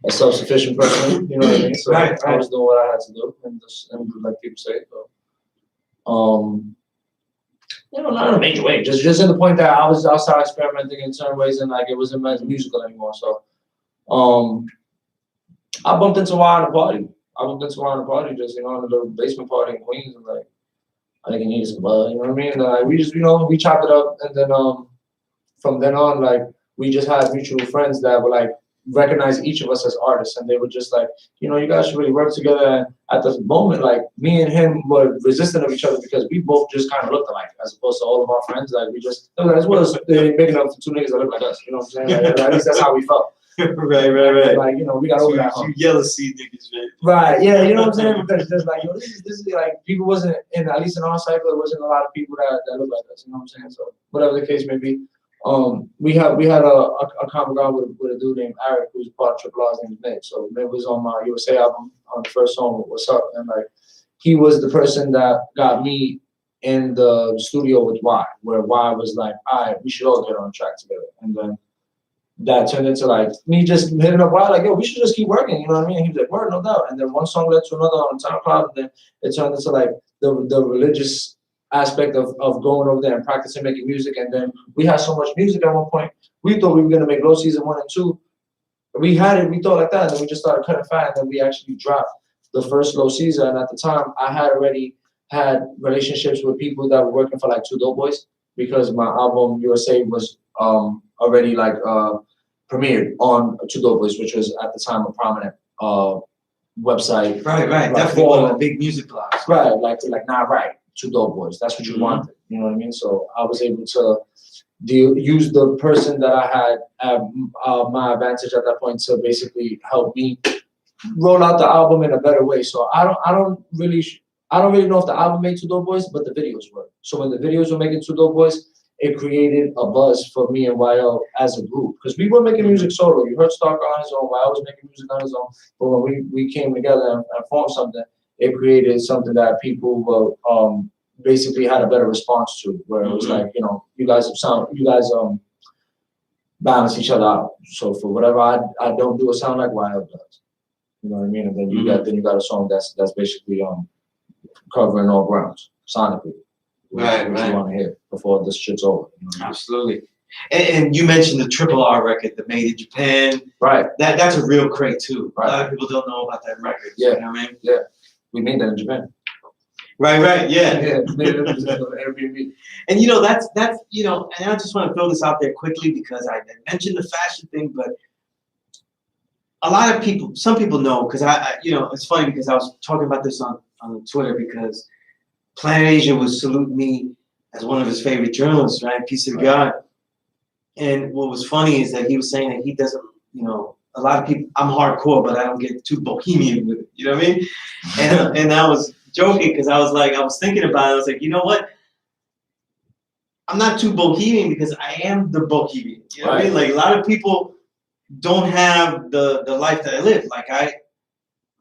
a self-sufficient person. You know what I mean? So I was doing what I had to do, and like people say. So, you know, not in a major way. Just in the point that I was outside experimenting in certain ways, and like it wasn't as musical anymore. So, I bumped into Y at a party. Just, you know, in a little basement party in Queens, and like I think he needed some bud, you know what I mean? And like we just, you know, we chopped it up, and then from then on, like we just had mutual friends that were like recognize each of us as artists, and they were just like, you know, you guys should really work together. And at the moment, like me and him were resistant of each other because we both just kind of looked alike, as opposed to all of our friends. Like we just, as well as they making up for two niggas that look like us. You know what I'm saying? Like, at least that's how we felt. Right. Like, you know, we got over that. You yellow seed niggas, right? Right. Yeah. You know what I'm saying? Because just like, yo, this is like people wasn't in, at least in our cycle, there wasn't a lot of people that look like us. You know what I'm saying? So whatever the case may be. We had a common ground with a dude named Eric, who's part of Triple R's name is Nick. So Nick was on my USA album on the first song, What's Up? And like he was the person that got me in the studio with Y, where Y was like, all right, we should all get on track together. And then that turned into like me just hitting up Y, like, yo, we should just keep working, you know what I mean? And he was like, word, no doubt. And then one song led to another on SoundCloud, and then it turned into like the religious aspect of going over there and practicing making music. And then we had so much music at one point, we thought we were gonna make Low Season 1 and 2. We thought like that, and then we just started cutting fat, and then we actually dropped the first Low Season. And at the time, I had already had relationships with people that were working for like Two Dope Boys, because my album USA was already like premiered on Two Dope Boys, which was at the time a prominent website. Right. Definitely one of the big music blogs. Right, like not right. Two Dope Boys. That's what you wanted. You know what I mean? So I was able to use the person that I had at my advantage at that point to basically help me roll out the album in a better way. So I don't really know if the album made Two Dope Boys, but the videos were. So when the videos were making Two Dope Boys, it created a buzz for me and YL as a group, because we were making music solo. You heard Stark on his own, YL was making music on his own, but when we came together and formed something, it created something that people were basically had a better response to, where it was like, you know, you guys balance each other out. So for whatever I don't do, it sound like YL does. You know what I mean? And then you got a song that's basically covering all grounds sonically. Right. You want to hear before this shit's over. You know? Absolutely. And you mentioned the Triple R record, the Made in Japan. Right. That's a real crate too. Right. A lot of people don't know about that record. Yeah. You know what I mean? Yeah. We made that in Japan. Right. Yeah. Airbnb. And you know, that's you know, and I just want to throw this out there quickly because I mentioned the fashion thing, but a lot of people, some people know, because I you know, it's funny because I was talking about this on Twitter, because Planet Asia was saluting me as one of his favorite journalists, right? Peace of God. And what was funny is that he was saying that he doesn't, you know, a lot of people, I'm hardcore, but I don't get too bohemian with it. You know what I mean? And I was joking because I was thinking about it. I was like, you know what? I'm not too bohemian because I am the bohemian. You know what I mean? Like a lot of people don't have the life that I live. Like I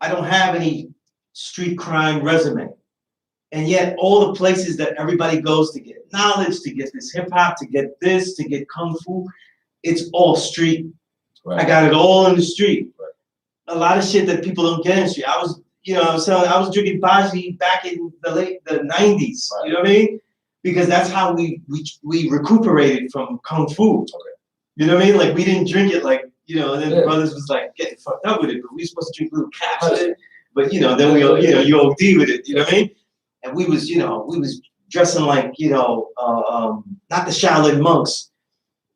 don't have any street crime resume. And yet all the places that everybody goes to get knowledge, to get this hip hop, to get this, to get kung fu, it's all street. Right. I got it all in the street. Right. A lot of shit that people don't get in the street. I was drinking Baji back in the 90s. Right. You know what I mean? Because that's how we recuperated from kung fu. Okay. You know what I mean? Like we didn't drink it like, you know, and then the brothers was like getting fucked up with it, but we were supposed to drink little caps with it. But you know, then you OD with it, you know what I mean? And we was dressing like, not the Shaolin monks,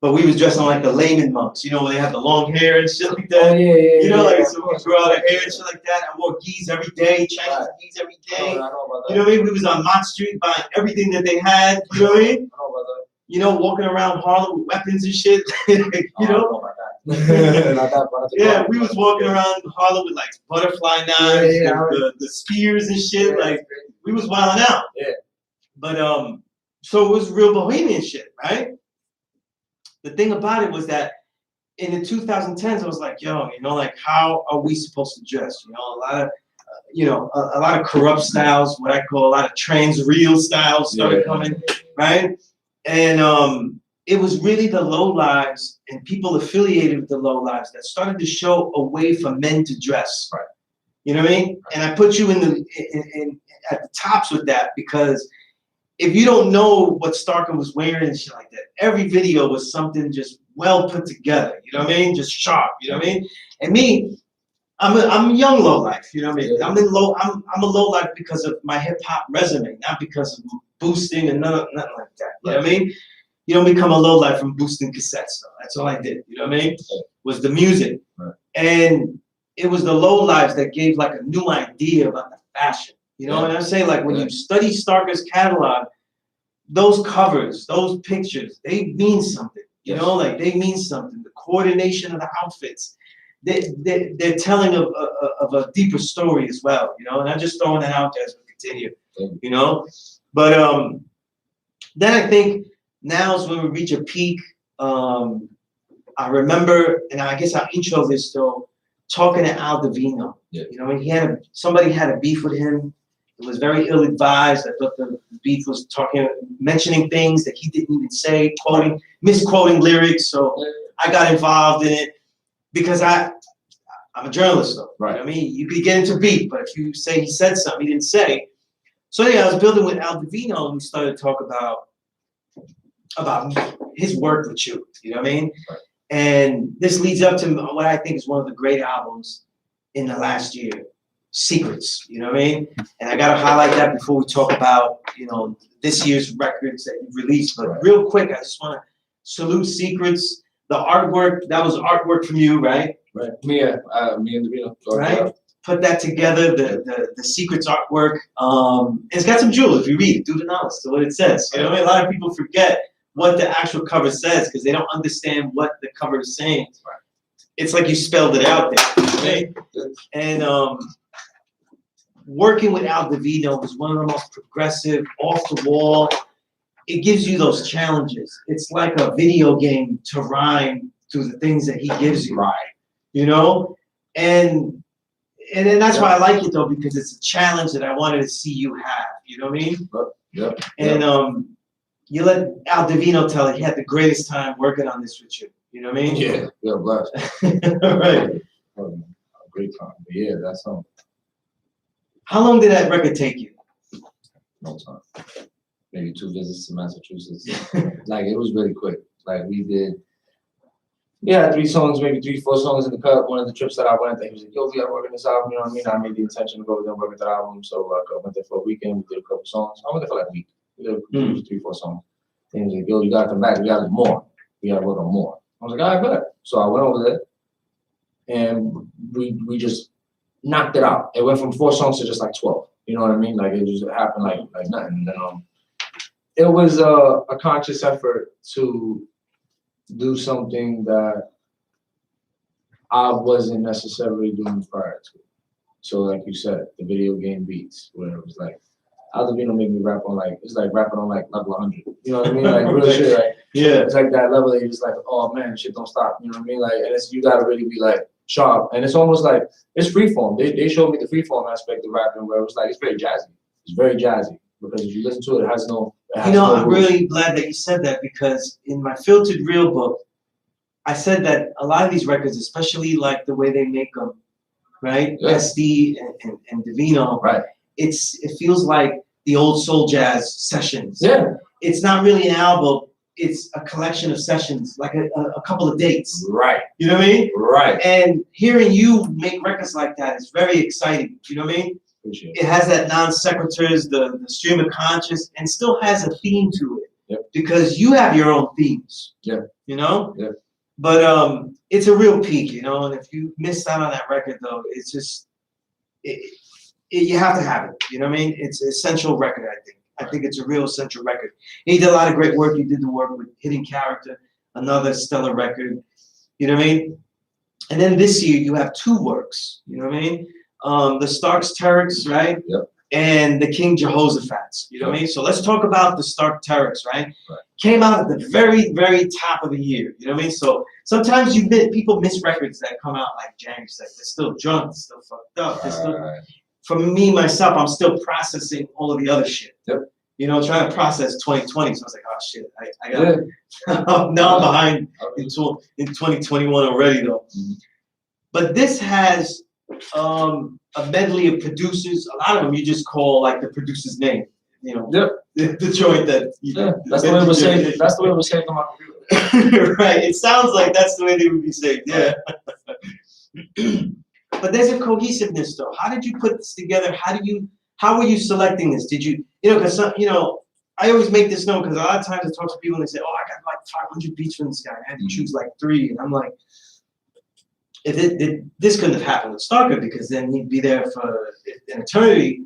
but we was dressing like the layman monks, you know, where they have the long hair and shit like Oh, that. yeah, You know, like, yeah, so we grow out our hair and shit like that. I wore geese every day, Chinese geese every day. I know about that. You know what I mean? We was on Mott Street buying everything that they had, you know what I mean? I know about that. You know, walking around Harlem with weapons and shit, you know? I know about that. Not that, but Yeah, we was walking around Harlem with like butterfly knives, the spears and shit. Yeah, like we was wilding out. Yeah. But so it was real bohemian shit, right? The thing about it was that in the 2010s, I was like, yo, you know, like how are we supposed to dress? You know, a lot of, a lot of corrupt styles, what I call a lot of trans real styles started coming, right? And it was really the low lives and people affiliated with the low lives that started to show a way for men to dress. Right. You know what I mean? And I put you in at the tops with that because if you don't know what Starker was wearing and shit like that, every video was something just well put together. You know what I mean? Just sharp. You know what I mean? And me, I'm a young low life. You know what I mean? I'm a low life because of my hip hop resume, not because of boosting and nothing like that. You know what I mean? You don't become a low life from boosting cassettes. Though. That's all I did. You know what I mean? Was the music, and it was the low lives that gave like a new idea about the fashion. You know what I'm saying? Like when you study Starker's catalog, those covers, those pictures, they mean something. You know, like they mean something. The coordination of the outfits, they're telling of a deeper story as well. You know, and I'm just throwing that out there as we continue. You know, but then I think now is when we reach a peak. I remember, and I guess I'll intro this still, talking to Al Divino. Yeah. You know, somebody had a beef with him. It was very ill-advised. I thought the beef was mentioning things that he didn't even say, misquoting lyrics. So I got involved in it because I'm a journalist, though. Right. You know what I mean? You could get into beef, but if you say he said something he didn't say. So yeah, I was building with Al Divino, and we started to talk about his work with you. You know what I mean? Right. And this leads up to what I think is one of the great albums in the last year, Secrets. You know what I mean? And I got to highlight that before we talk about, this year's records that you released. But real quick, I just want to salute Secrets. The artwork, that was artwork from you, right? Right. Me and Davina. Right? Put that together, the Secrets artwork. It's got some jewels. If you read it, do the knowledge to what it says. You know what I mean? A lot of people forget what the actual cover says because they don't understand what the cover is saying. Right. It's like you spelled it out there. Right? And working with Al Divino was one of the most progressive, off the wall. It gives you those challenges. It's like a video game to rhyme through the things that he gives you. Right. You know? And then that's why I like it though, because it's a challenge that I wanted to see you have. You know what I mean? Yep. And you let Al Divino tell it he had the greatest time working on this with you. You know what I mean? Yeah, blessed. Right. A great time. But yeah, that's something. How long did that record take you? No time. Maybe 2 visits to Massachusetts. Like it was really quick. Like we had 3 songs, maybe 3, 4 songs in the cut. One of the trips that I went, he was like, yo, we gotta work on this album, you know what I mean? I made the intention to go there and work on that album. So like I went there for a weekend, we did a couple songs. I went there for like a week. We did 3, 4 songs. And he was like, yo, you gotta come back, we gotta do more. We gotta work on more. I was like, all right, good. So I went over there and we just knocked it out. It went from 4 songs to just like 12. You know what I mean? Like it just happened like nothing. And then it was a conscious effort to do something that I wasn't necessarily doing prior to. So like you said, the video game beats, where it was like, Al Divino made me rap on it's like rapping on like level 100. You know what I mean? Like real shit. Like yeah, it's like that level that you're just like, oh man, shit don't stop. You know what I mean? Like, and you gotta really be like sharp. And it's almost like it's freeform. They showed me the freeform aspect of rapping, where it was like it's very jazzy. It's very jazzy because if you listen to it, it has no. I'm really glad that you said that because in my Filtered Real book, I said that a lot of these records, especially like the way they make them, right? Yeah. SD and Divino, right? It feels like the old soul jazz sessions. Yeah. It's not really an album. It's a collection of sessions, like a couple of dates. Right. You know what I mean? Right. And hearing you make records like that is very exciting. You know what I mean? Appreciate it has that non sequiturs, the stream of conscious, and still has a theme to it. Yep. Because you have your own themes. Yeah. you know? Yeah. But it's a real peak, you know, and if you missed out on that record though, it's just you have to have it. You know what I mean? It's an essential record, I think. I think it's a real essential record. He did a lot of great work. He did the work with Hidden Character, another stellar record. You know what I mean? And then this year you have two works. You know what I mean? The Starks Turks, right? Yep. And the King Jehoshaphat's. You know what I mean? So let's talk about the Stark Turks, right? Right. Came out at the very, very top of the year. You know what I mean? So sometimes people miss records that come out like January 2nd. They're still drunk, they're still fucked up. They're still, for me, myself, I'm still processing all of the other shit. Yep. You know, trying to process 2020. So I was like, oh shit, I got now I'm behind in 2021 already though. Mm-hmm. But this has a medley of producers. A lot of them you just call like the producer's name. You know, the joint that. That's the way it was saved. That's the way it was saved on my computer. Right. It sounds like that's the way they would be saved. Yeah. But there's a cohesiveness though. How did you put this together? How were you selecting this? Did you, because I always make this known because a lot of times I talk to people and they say, oh, I got like 500 beats from this guy. I had to choose like 3. And I'm like, this couldn't have happened with Starker because then he'd be there for an eternity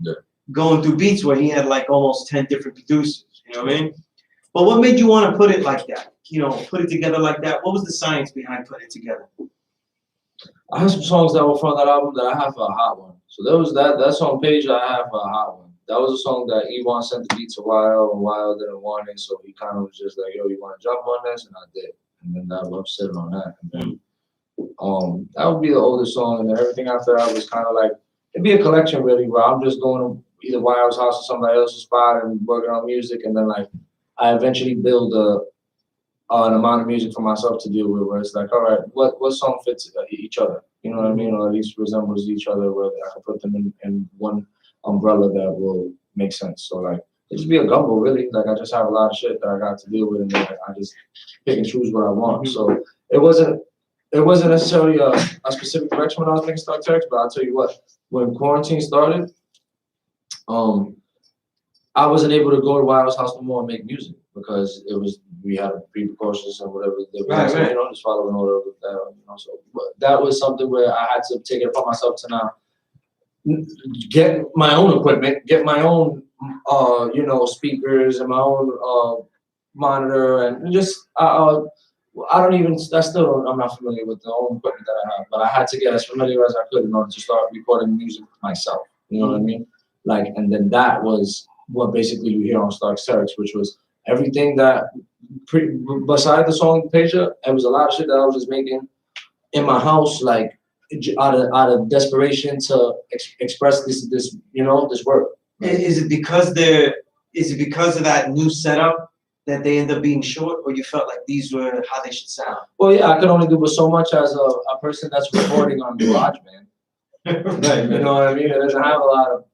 going through beats where he had like almost 10 different producers. You know what I mean? But what made you want to put it like that? Put it together like that? What was the science behind putting it together? I have some songs that were from that album that I have for a hot one. So there was that song Page I have for a hot one. That was a song that Yvonne sent the beat to Wild, and Wild didn't want it, so he kind of was just like, yo, you want to jump on this? And I did. And then I was sitting on that. And then that would be the oldest song, and then everything after that was kind of like, it'd be a collection really, where I'm just going to either Wild's house or somebody else's spot and working on music, and then like I eventually build an amount of music for myself to deal with, where it's like, all right, what song fits each other? You know what I mean? Or at least resembles each other, where I can put them in one umbrella that will make sense. So like, it just be a gumbo really. Like I just have a lot of shit that I got to deal with, and then I just pick and choose what I want. So it wasn't necessarily a specific direction when I was making Stark Turks, but I'll tell you what, when quarantine started, I wasn't able to go to Wild's house no more and make music because we had pre-precautions and whatever. Right. Just following order with that. So but that was something where I had to take it upon myself to now get my own equipment, get my own speakers and my own monitor, and just I'm not familiar with the own equipment that I have, but I had to get as familiar as I could in order to start recording music myself. You know what I mean? Like, and then that was what basically you hear on Stark Turks, which was everything that beside the song Peja, it was a lot of shit that I was just making in my house, like out of desperation to express this work. Right? Is it because of that new setup that they end up being short, or you felt like these were how they should sound? Well, yeah, I could only do but so much as a person that's recording on GarageBand. Right. You know what I mean? It doesn't have a lot of.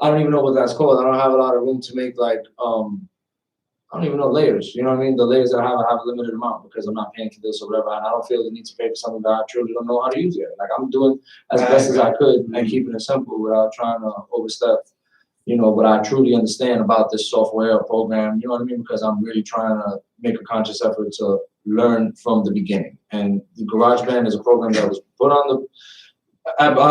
I don't even know what that's called. I don't have a lot of room to make like I don't even know layers. You know what I mean? The layers that I have a limited amount because I'm not paying for this or whatever, and I don't feel the need to pay for something that I truly don't know how to use yet. Like I'm doing as best as I could and keeping it simple without trying to overstep. What I truly understand about this software or program. You know what I mean? Because I'm really trying to make a conscious effort to learn from the beginning. And the GarageBand is a program that was put on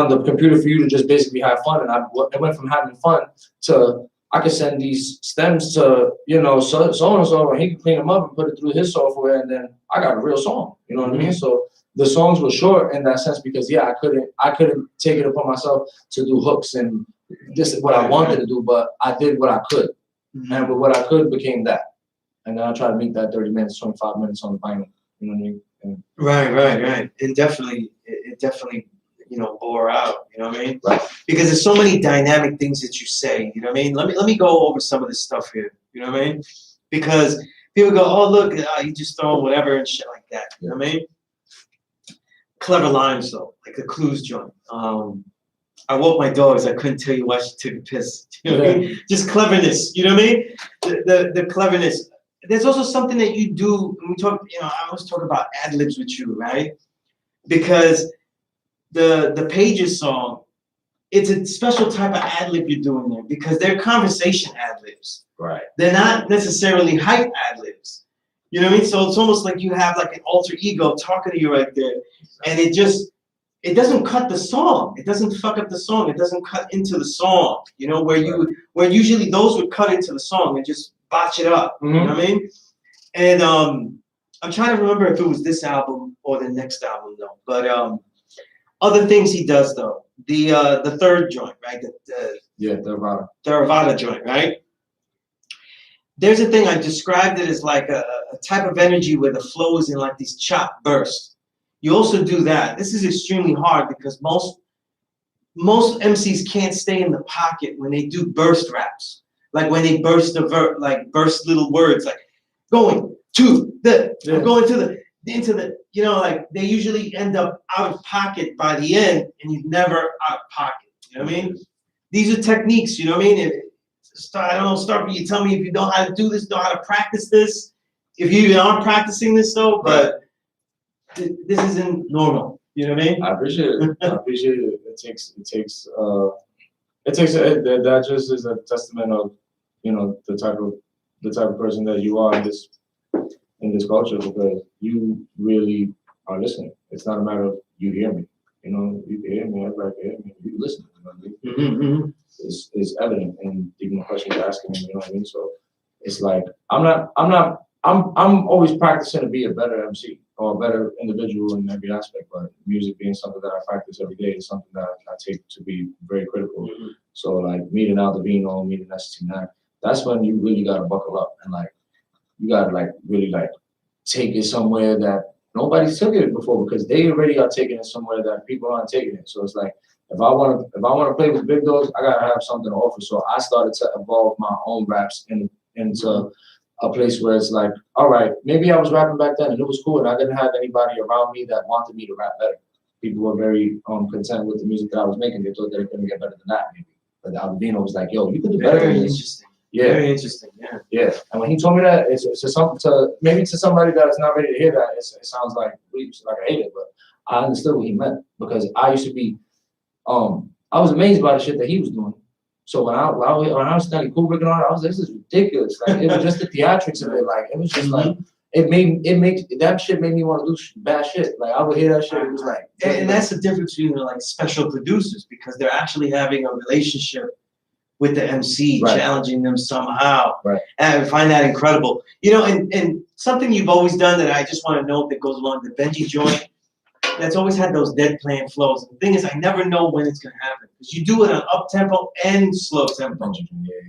the computer for you to just basically have fun. And it went from having fun to I could send these stems to so and so, and he can clean them up and put it through his software, and then I got a real song. You know what I mean? So the songs were short in that sense because I couldn't take it upon myself to do hooks and this is what I wanted to do, but I did what I could, and with what I could became that. And then I tried to make that 30 minutes, 25 minutes on the vinyl. You know what I mean? And right. It definitely, bore out. You know what I mean? Right. Because there's so many dynamic things that you say. You know what I mean? Let me go over some of this stuff here. You know what I mean? Because people go, oh look, you just throwing whatever and shit like that. You know what I mean? Clever lines though, like the Clues joint. I woke my dogs. I couldn't tell you why she took a piss. You know what I mean? Just cleverness. You know what I mean? The cleverness. There's also something that you do when we talk. I always talk about ad libs with you, right? Because the Pages song, it's a special type of ad lib you're doing there because they're conversation ad libs. Right. They're not necessarily hype ad libs. You know what I mean? So it's almost like you have like an alter ego talking to you right there, and it doesn't cut the song. It doesn't fuck up the song. It doesn't cut into the song. You know, where usually those would cut into the song and just botch it up. You know what I mean? And I'm trying to remember if it was this album or the next album though. But other things he does though. The third joint, right? The Theravada joint, right? There's a thing I described it as like a type of energy where the flow is in like these chop bursts. You also do that. This is extremely hard because most MCs can't stay in the pocket when they do burst raps. Like when they burst burst little words like going to the, going to the, into the, you know, like they usually end up out of pocket by the end and you're never out of pocket. You know what I mean? These are techniques, you know what I mean? I don't know, start with you tell me if you know how to do this, know how to practice this. If you even aren't practicing this though, but this isn't normal. You know what I mean? I appreciate it. I appreciate it. That just is a testament of, you know, the type of person that you are in this culture, because you really are listening. It's not a matter of you hear me. You know, you can hear me, everybody can hear me. You listen. You know what I mean? It's evident in even the questions you're asking me. You know what I mean? So it's like I'm always practicing to be a better MC or a better individual in every aspect. But music being something that I practice every day is something that I take to be very critical. So like meeting Aldovino, meeting S.STREET, that's when you really gotta buckle up and like you gotta like really like take it somewhere that nobody's took it before, because they already are taking it somewhere that people aren't taking it. So it's like if I want to play with big dogs, I gotta have something to offer. So I started to evolve my own raps into a place where it's like, all right, maybe I was rapping back then and it was cool, and I didn't have anybody around me that wanted me to rap better. People were very content with the music that I was making. They thought that it couldn't get better than that, maybe. But Aldovino was like, yo, you could do better than this. Interesting. Yeah. Very interesting. Yeah. Yeah. And when he told me that, it's maybe to somebody that is not ready to hear that, it sounds like I hate it, but I understood what he meant, because I used to be, I was amazed by the shit that he was doing. So when I was studying Kubrick and all that, I was like, this is ridiculous. Like it was just the theatrics of it. Like it was just like that shit made me want to do bad shit. Like I would hear that shit. It was like, and that's the difference between like special producers, because they're actually having a relationship with the MC, challenging them somehow. Right. And I find that incredible. You know, and something you've always done that I just want to note that goes along the Benji joint, that's always had those deadpan flows. The thing is, I never know when it's gonna happen, because you do it on up tempo and slow tempo.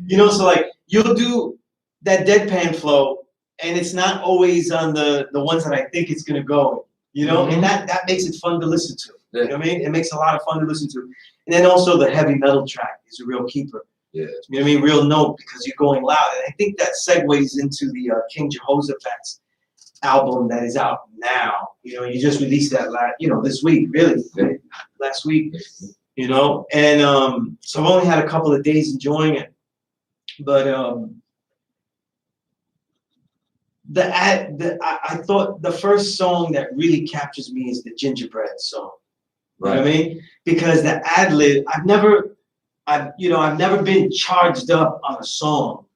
You know, so like you'll do that deadpan flow, and it's not always on the ones that I think it's gonna go. You know, and that makes it fun to listen to. You know what I mean? It makes a lot of fun to listen to. And then also the heavy metal track is a real keeper. Yeah. You know what I mean? Real note, because you're going loud. And I think that segues into the King Jehoshaphat's album that is out now. You know, you just released that this week, really, last week. You know, and so I've only had a couple of days enjoying it, but I thought the first song that really captures me is the Gingerbread song. You know what I mean? Because the ad lib, I've never been charged up on a song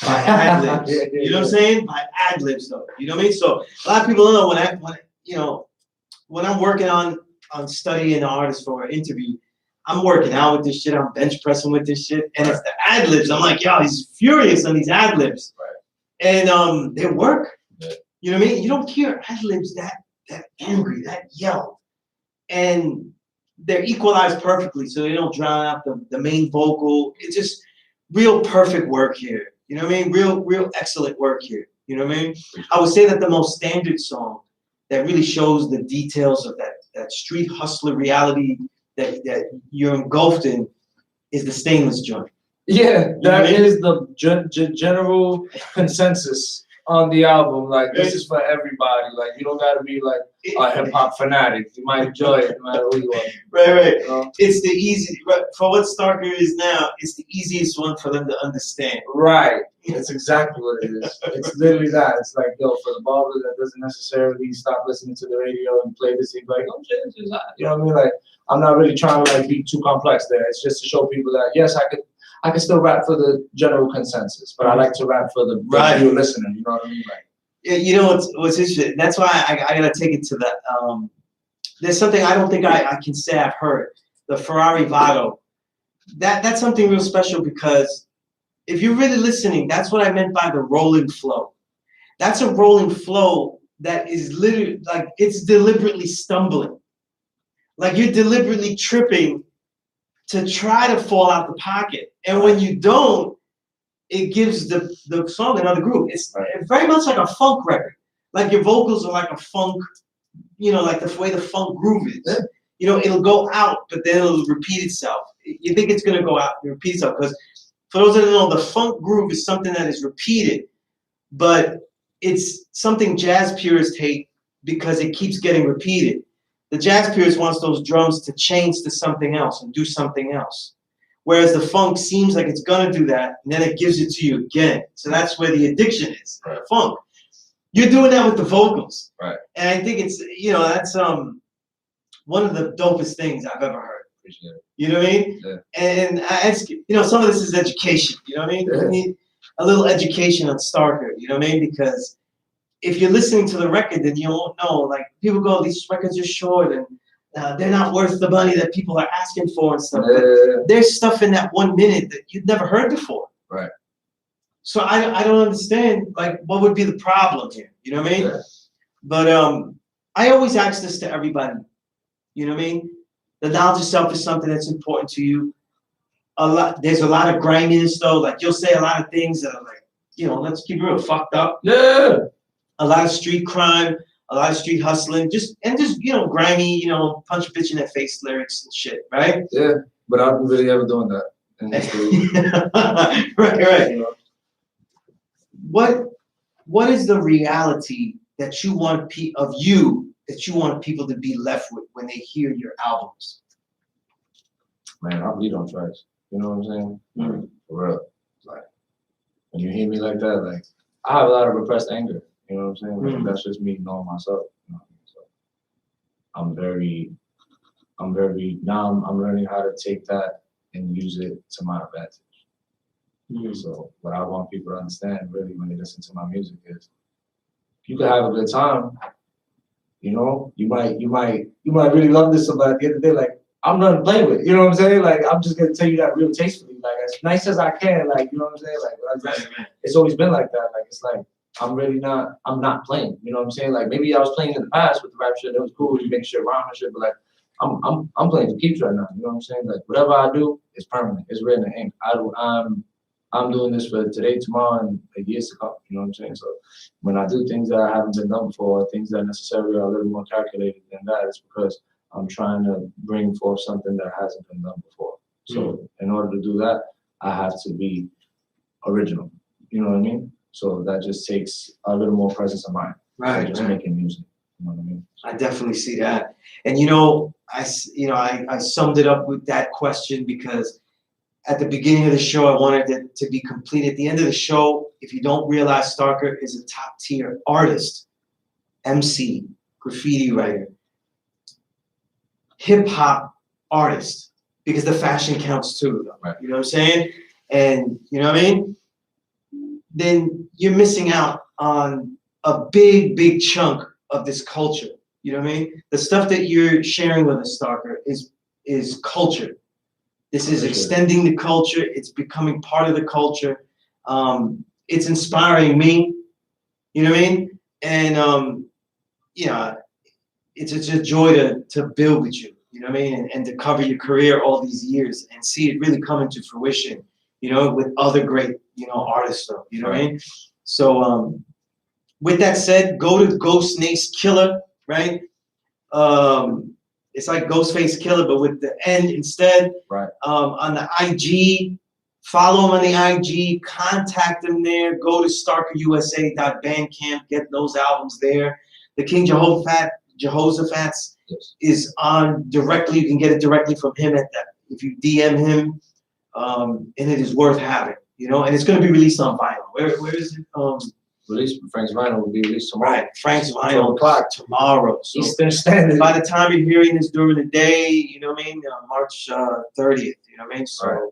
by ad libs. You know what I'm saying? By ad libs, though. You know what I mean? So a lot of people don't know when I'm working on studying an artist for an interview, I'm working out with this shit. I'm bench pressing with this shit, and it's the ad libs. I'm like, yo, he's furious on these ad libs, and they work. You know what I mean? You don't hear ad libs that angry, that yelled, and they're equalized perfectly, so they don't drown out the main vocal. It's just real perfect work here. You know what I mean? Real excellent work here. You know what I mean? I would say that the most standard song that really shows the details of that street hustler reality that you're engulfed in is the Stainless joint. Yeah, that is the general consensus on the album. Like, this is for everybody. Like, you don't gotta be like a hip hop fanatic. You might enjoy it no matter who you are. Right. It's the easy, for what Starker is now, it's the easiest one for them to understand. Right. That's exactly what it is. It's literally that. It's like, yo, for the barber that doesn't necessarily stop listening to the radio and play this, he's like, oh shit, it's just hot. You know what I mean? Like, I'm not really trying to like be too complex there. It's just to show people that yes, I can still rap for the general consensus, but I like to rap for the you listening. You know what I mean? Like, Yeah, you know what's interesting. That's why I gotta take it to the. There's something I don't think I can say I've heard. The Ferrari Vado. That's something real special because if you're really listening, that's what I meant by the rolling flow. That's a rolling flow that is literally like it's deliberately stumbling. Like you're deliberately tripping to try to fall out the pocket. And when you don't, it gives the song another groove. It's very much like a funk record. Like your vocals are like a funk, like the way the funk groove is. Yeah. It'll go out, but then it'll repeat itself. You think it's gonna go out and repeat itself because for those that don't know, the funk groove is something that is repeated, but it's something jazz purists hate because it keeps getting repeated. The jazz purist wants those drums to change to something else and do something else. Whereas the funk seems like it's gonna do that, and then it gives it to you again. So that's where the addiction is, the funk. You're doing that with the vocals. Right. And I think it's, that's one of the dopest things I've ever heard. Appreciate it. You know what I mean? Yeah. And some of this is education, you know what I mean? Yeah. You need a little education on Starker, you know what I mean? Because if you're listening to the record, then you won't know. Like people go, these records are short and they're not worth the money that people are asking for and stuff. But there's stuff in that 1 minute that you've never heard before. Right. So I don't understand, like, what would be the problem here? You know what I mean? Yeah. But I always ask this to everybody. You know what I mean? The knowledge of self is something that's important to you. There's a lot of griminess though. Like you'll say a lot of things that are like, let's keep it real, fucked up. Yeah. A lot of street crime, a lot of street hustling, just grimy, punch a bitch in their face lyrics and shit, right? Yeah, but I don't really ever doing that. Right. What is the reality that you want that you want people to be left with when they hear your albums? Man, I bleed on tracks. You know what I'm saying? Mm-hmm. For real. Like when you hear me like that, like I have a lot of repressed anger. You know what I'm saying? Like, Mm-hmm. that's just me knowing myself. You know? So I'm learning how to take that and use it to my advantage. Mm-hmm. So what I want people to understand really when they listen to my music is you can have a good time. You might really love this, but at the end of the day, like I'm not to play with. You know what I'm saying? Like I'm just gonna tell you that real tastefully, like as nice as I can. Like you know what I'm saying? Like it's always been like that. Like it's like I'm not playing. You know what I'm saying? Like maybe I was playing in the past with the rap shit. It was cool. You make shit rhyme and shit, but like I'm playing for keeps right now. You know what I'm saying? Like whatever I do is permanent. It's written in ink. I'm doing this for today, tomorrow, and years to come. You know what I'm saying? So when I do things that I haven't been done before, things that necessarily are a little more calculated than that, it's because I'm trying to bring forth something that hasn't been done before. So in order to do that, I have to be original. You know what I mean? So that just takes a little more presence of mind. Right. Just making music. You know what I mean? I definitely see that. And I summed it up with that question because at the beginning of the show, I wanted it to be complete. At the end of the show, if you don't realize, Starker is a top tier artist, MC, graffiti writer, hip hop artist, because the fashion counts too. Right. You know what I'm saying? And you know what I mean? Then you're missing out on a big, big chunk of this culture. You know what I mean? The stuff that you're sharing with us, Starker, is culture. This is extending the culture. It's becoming part of the culture. It's inspiring me. You know what I mean? And it's a joy to build with you. You know what I mean? And to cover your career all these years and see it really come into fruition. With other great artists. Though, you know what I mean? So with that said, go to Ghostface Killer, right? It's like Ghostface Killer, but with the N instead. Right. On the IG, follow him on the IG, contact him there. Go to starkerusa.bandcamp, get those albums there. The King Jehoshaphat's is on directly. You can get it directly from him at that. If you DM him, and it is worth having. And it's going to be released on vinyl. Where is it? Frank's vinyl will be released tomorrow. Right, Frank's vinyl tomorrow. So Eastern Standard. by the time you're hearing this during the day, you know what I mean, March 30th, you know what I mean? So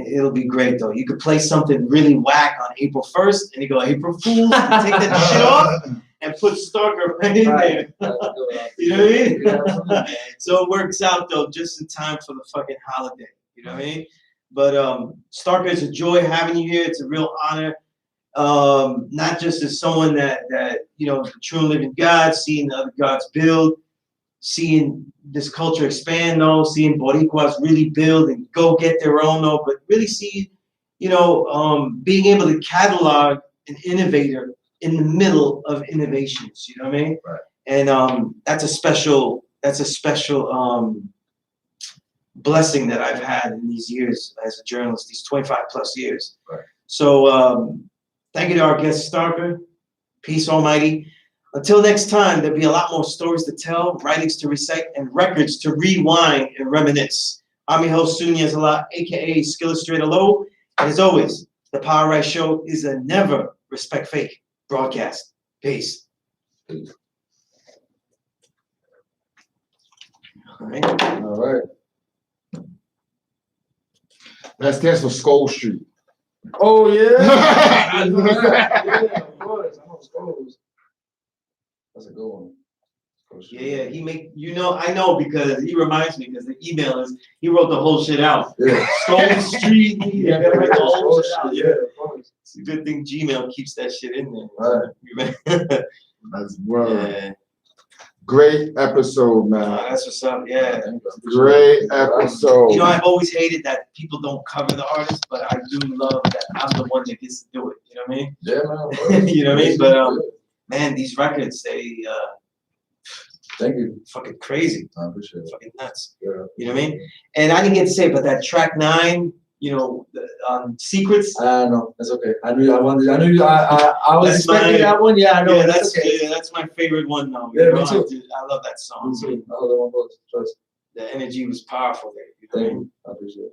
It'll be great though. You could play something really whack on April 1st, and you go April Fools, you take that shit off, and put Stalker right in there. You know what I mean? Yeah, so it works out though, just in time for the fucking holiday. You know what I mean? But Stalker, it's a joy having you here. It's a real honor. Not just as someone that you know, the true and living God, seeing the other gods build, seeing this culture expand, though, seeing Boricuas really build and go get their own, though, but really see, you know, being able to catalog an innovator in the middle of innovations. You know what I mean? Right. And that's a special blessing that I've had in these years as a journalist, these 25 plus years. Right. So thank you to our guest Stalker. Peace Almighty. Until next time, there'll be a lot more stories to tell, writings to recite, and records to rewind and reminisce. I'm your host, Sunez Allah, aka S.STREET. And as always, the Power Right Show is a never respect fake broadcast. Peace. All right. That stands for Skull Street. Oh yeah. I know that. Yeah, of course. I know Skulls. That's a good one. Yeah, he make, you know, I know because he reminds me, because the email is, he wrote the whole shit out. Yeah. S.TREET. Yeah, gotta write the whole shit out. yeah, of course. It's a good thing Gmail keeps that shit in there. Right. That's word. Yeah. Great episode, man. That's what's up. Yeah. Great episode. You know, I've always hated that people don't cover the artist, but I do love that I'm the one that gets to do it. You know what I mean? Yeah, man. You know what I mean? But man, these records, they thank you. fucking crazy. I appreciate it. Fucking nuts. Yeah. You know what I mean? And I didn't get to say, but that track 9, you know, Secrets. I know. That's okay. I knew I wanted. I knew I was That's expecting my- that one. Yeah, I know. Yeah, that's that's okay. that's my favorite one though. Yeah, You me know, too. I love that song. Me too. I know that one was. Trust. The energy was powerful there. You know what I Thank mean? you. I appreciate it.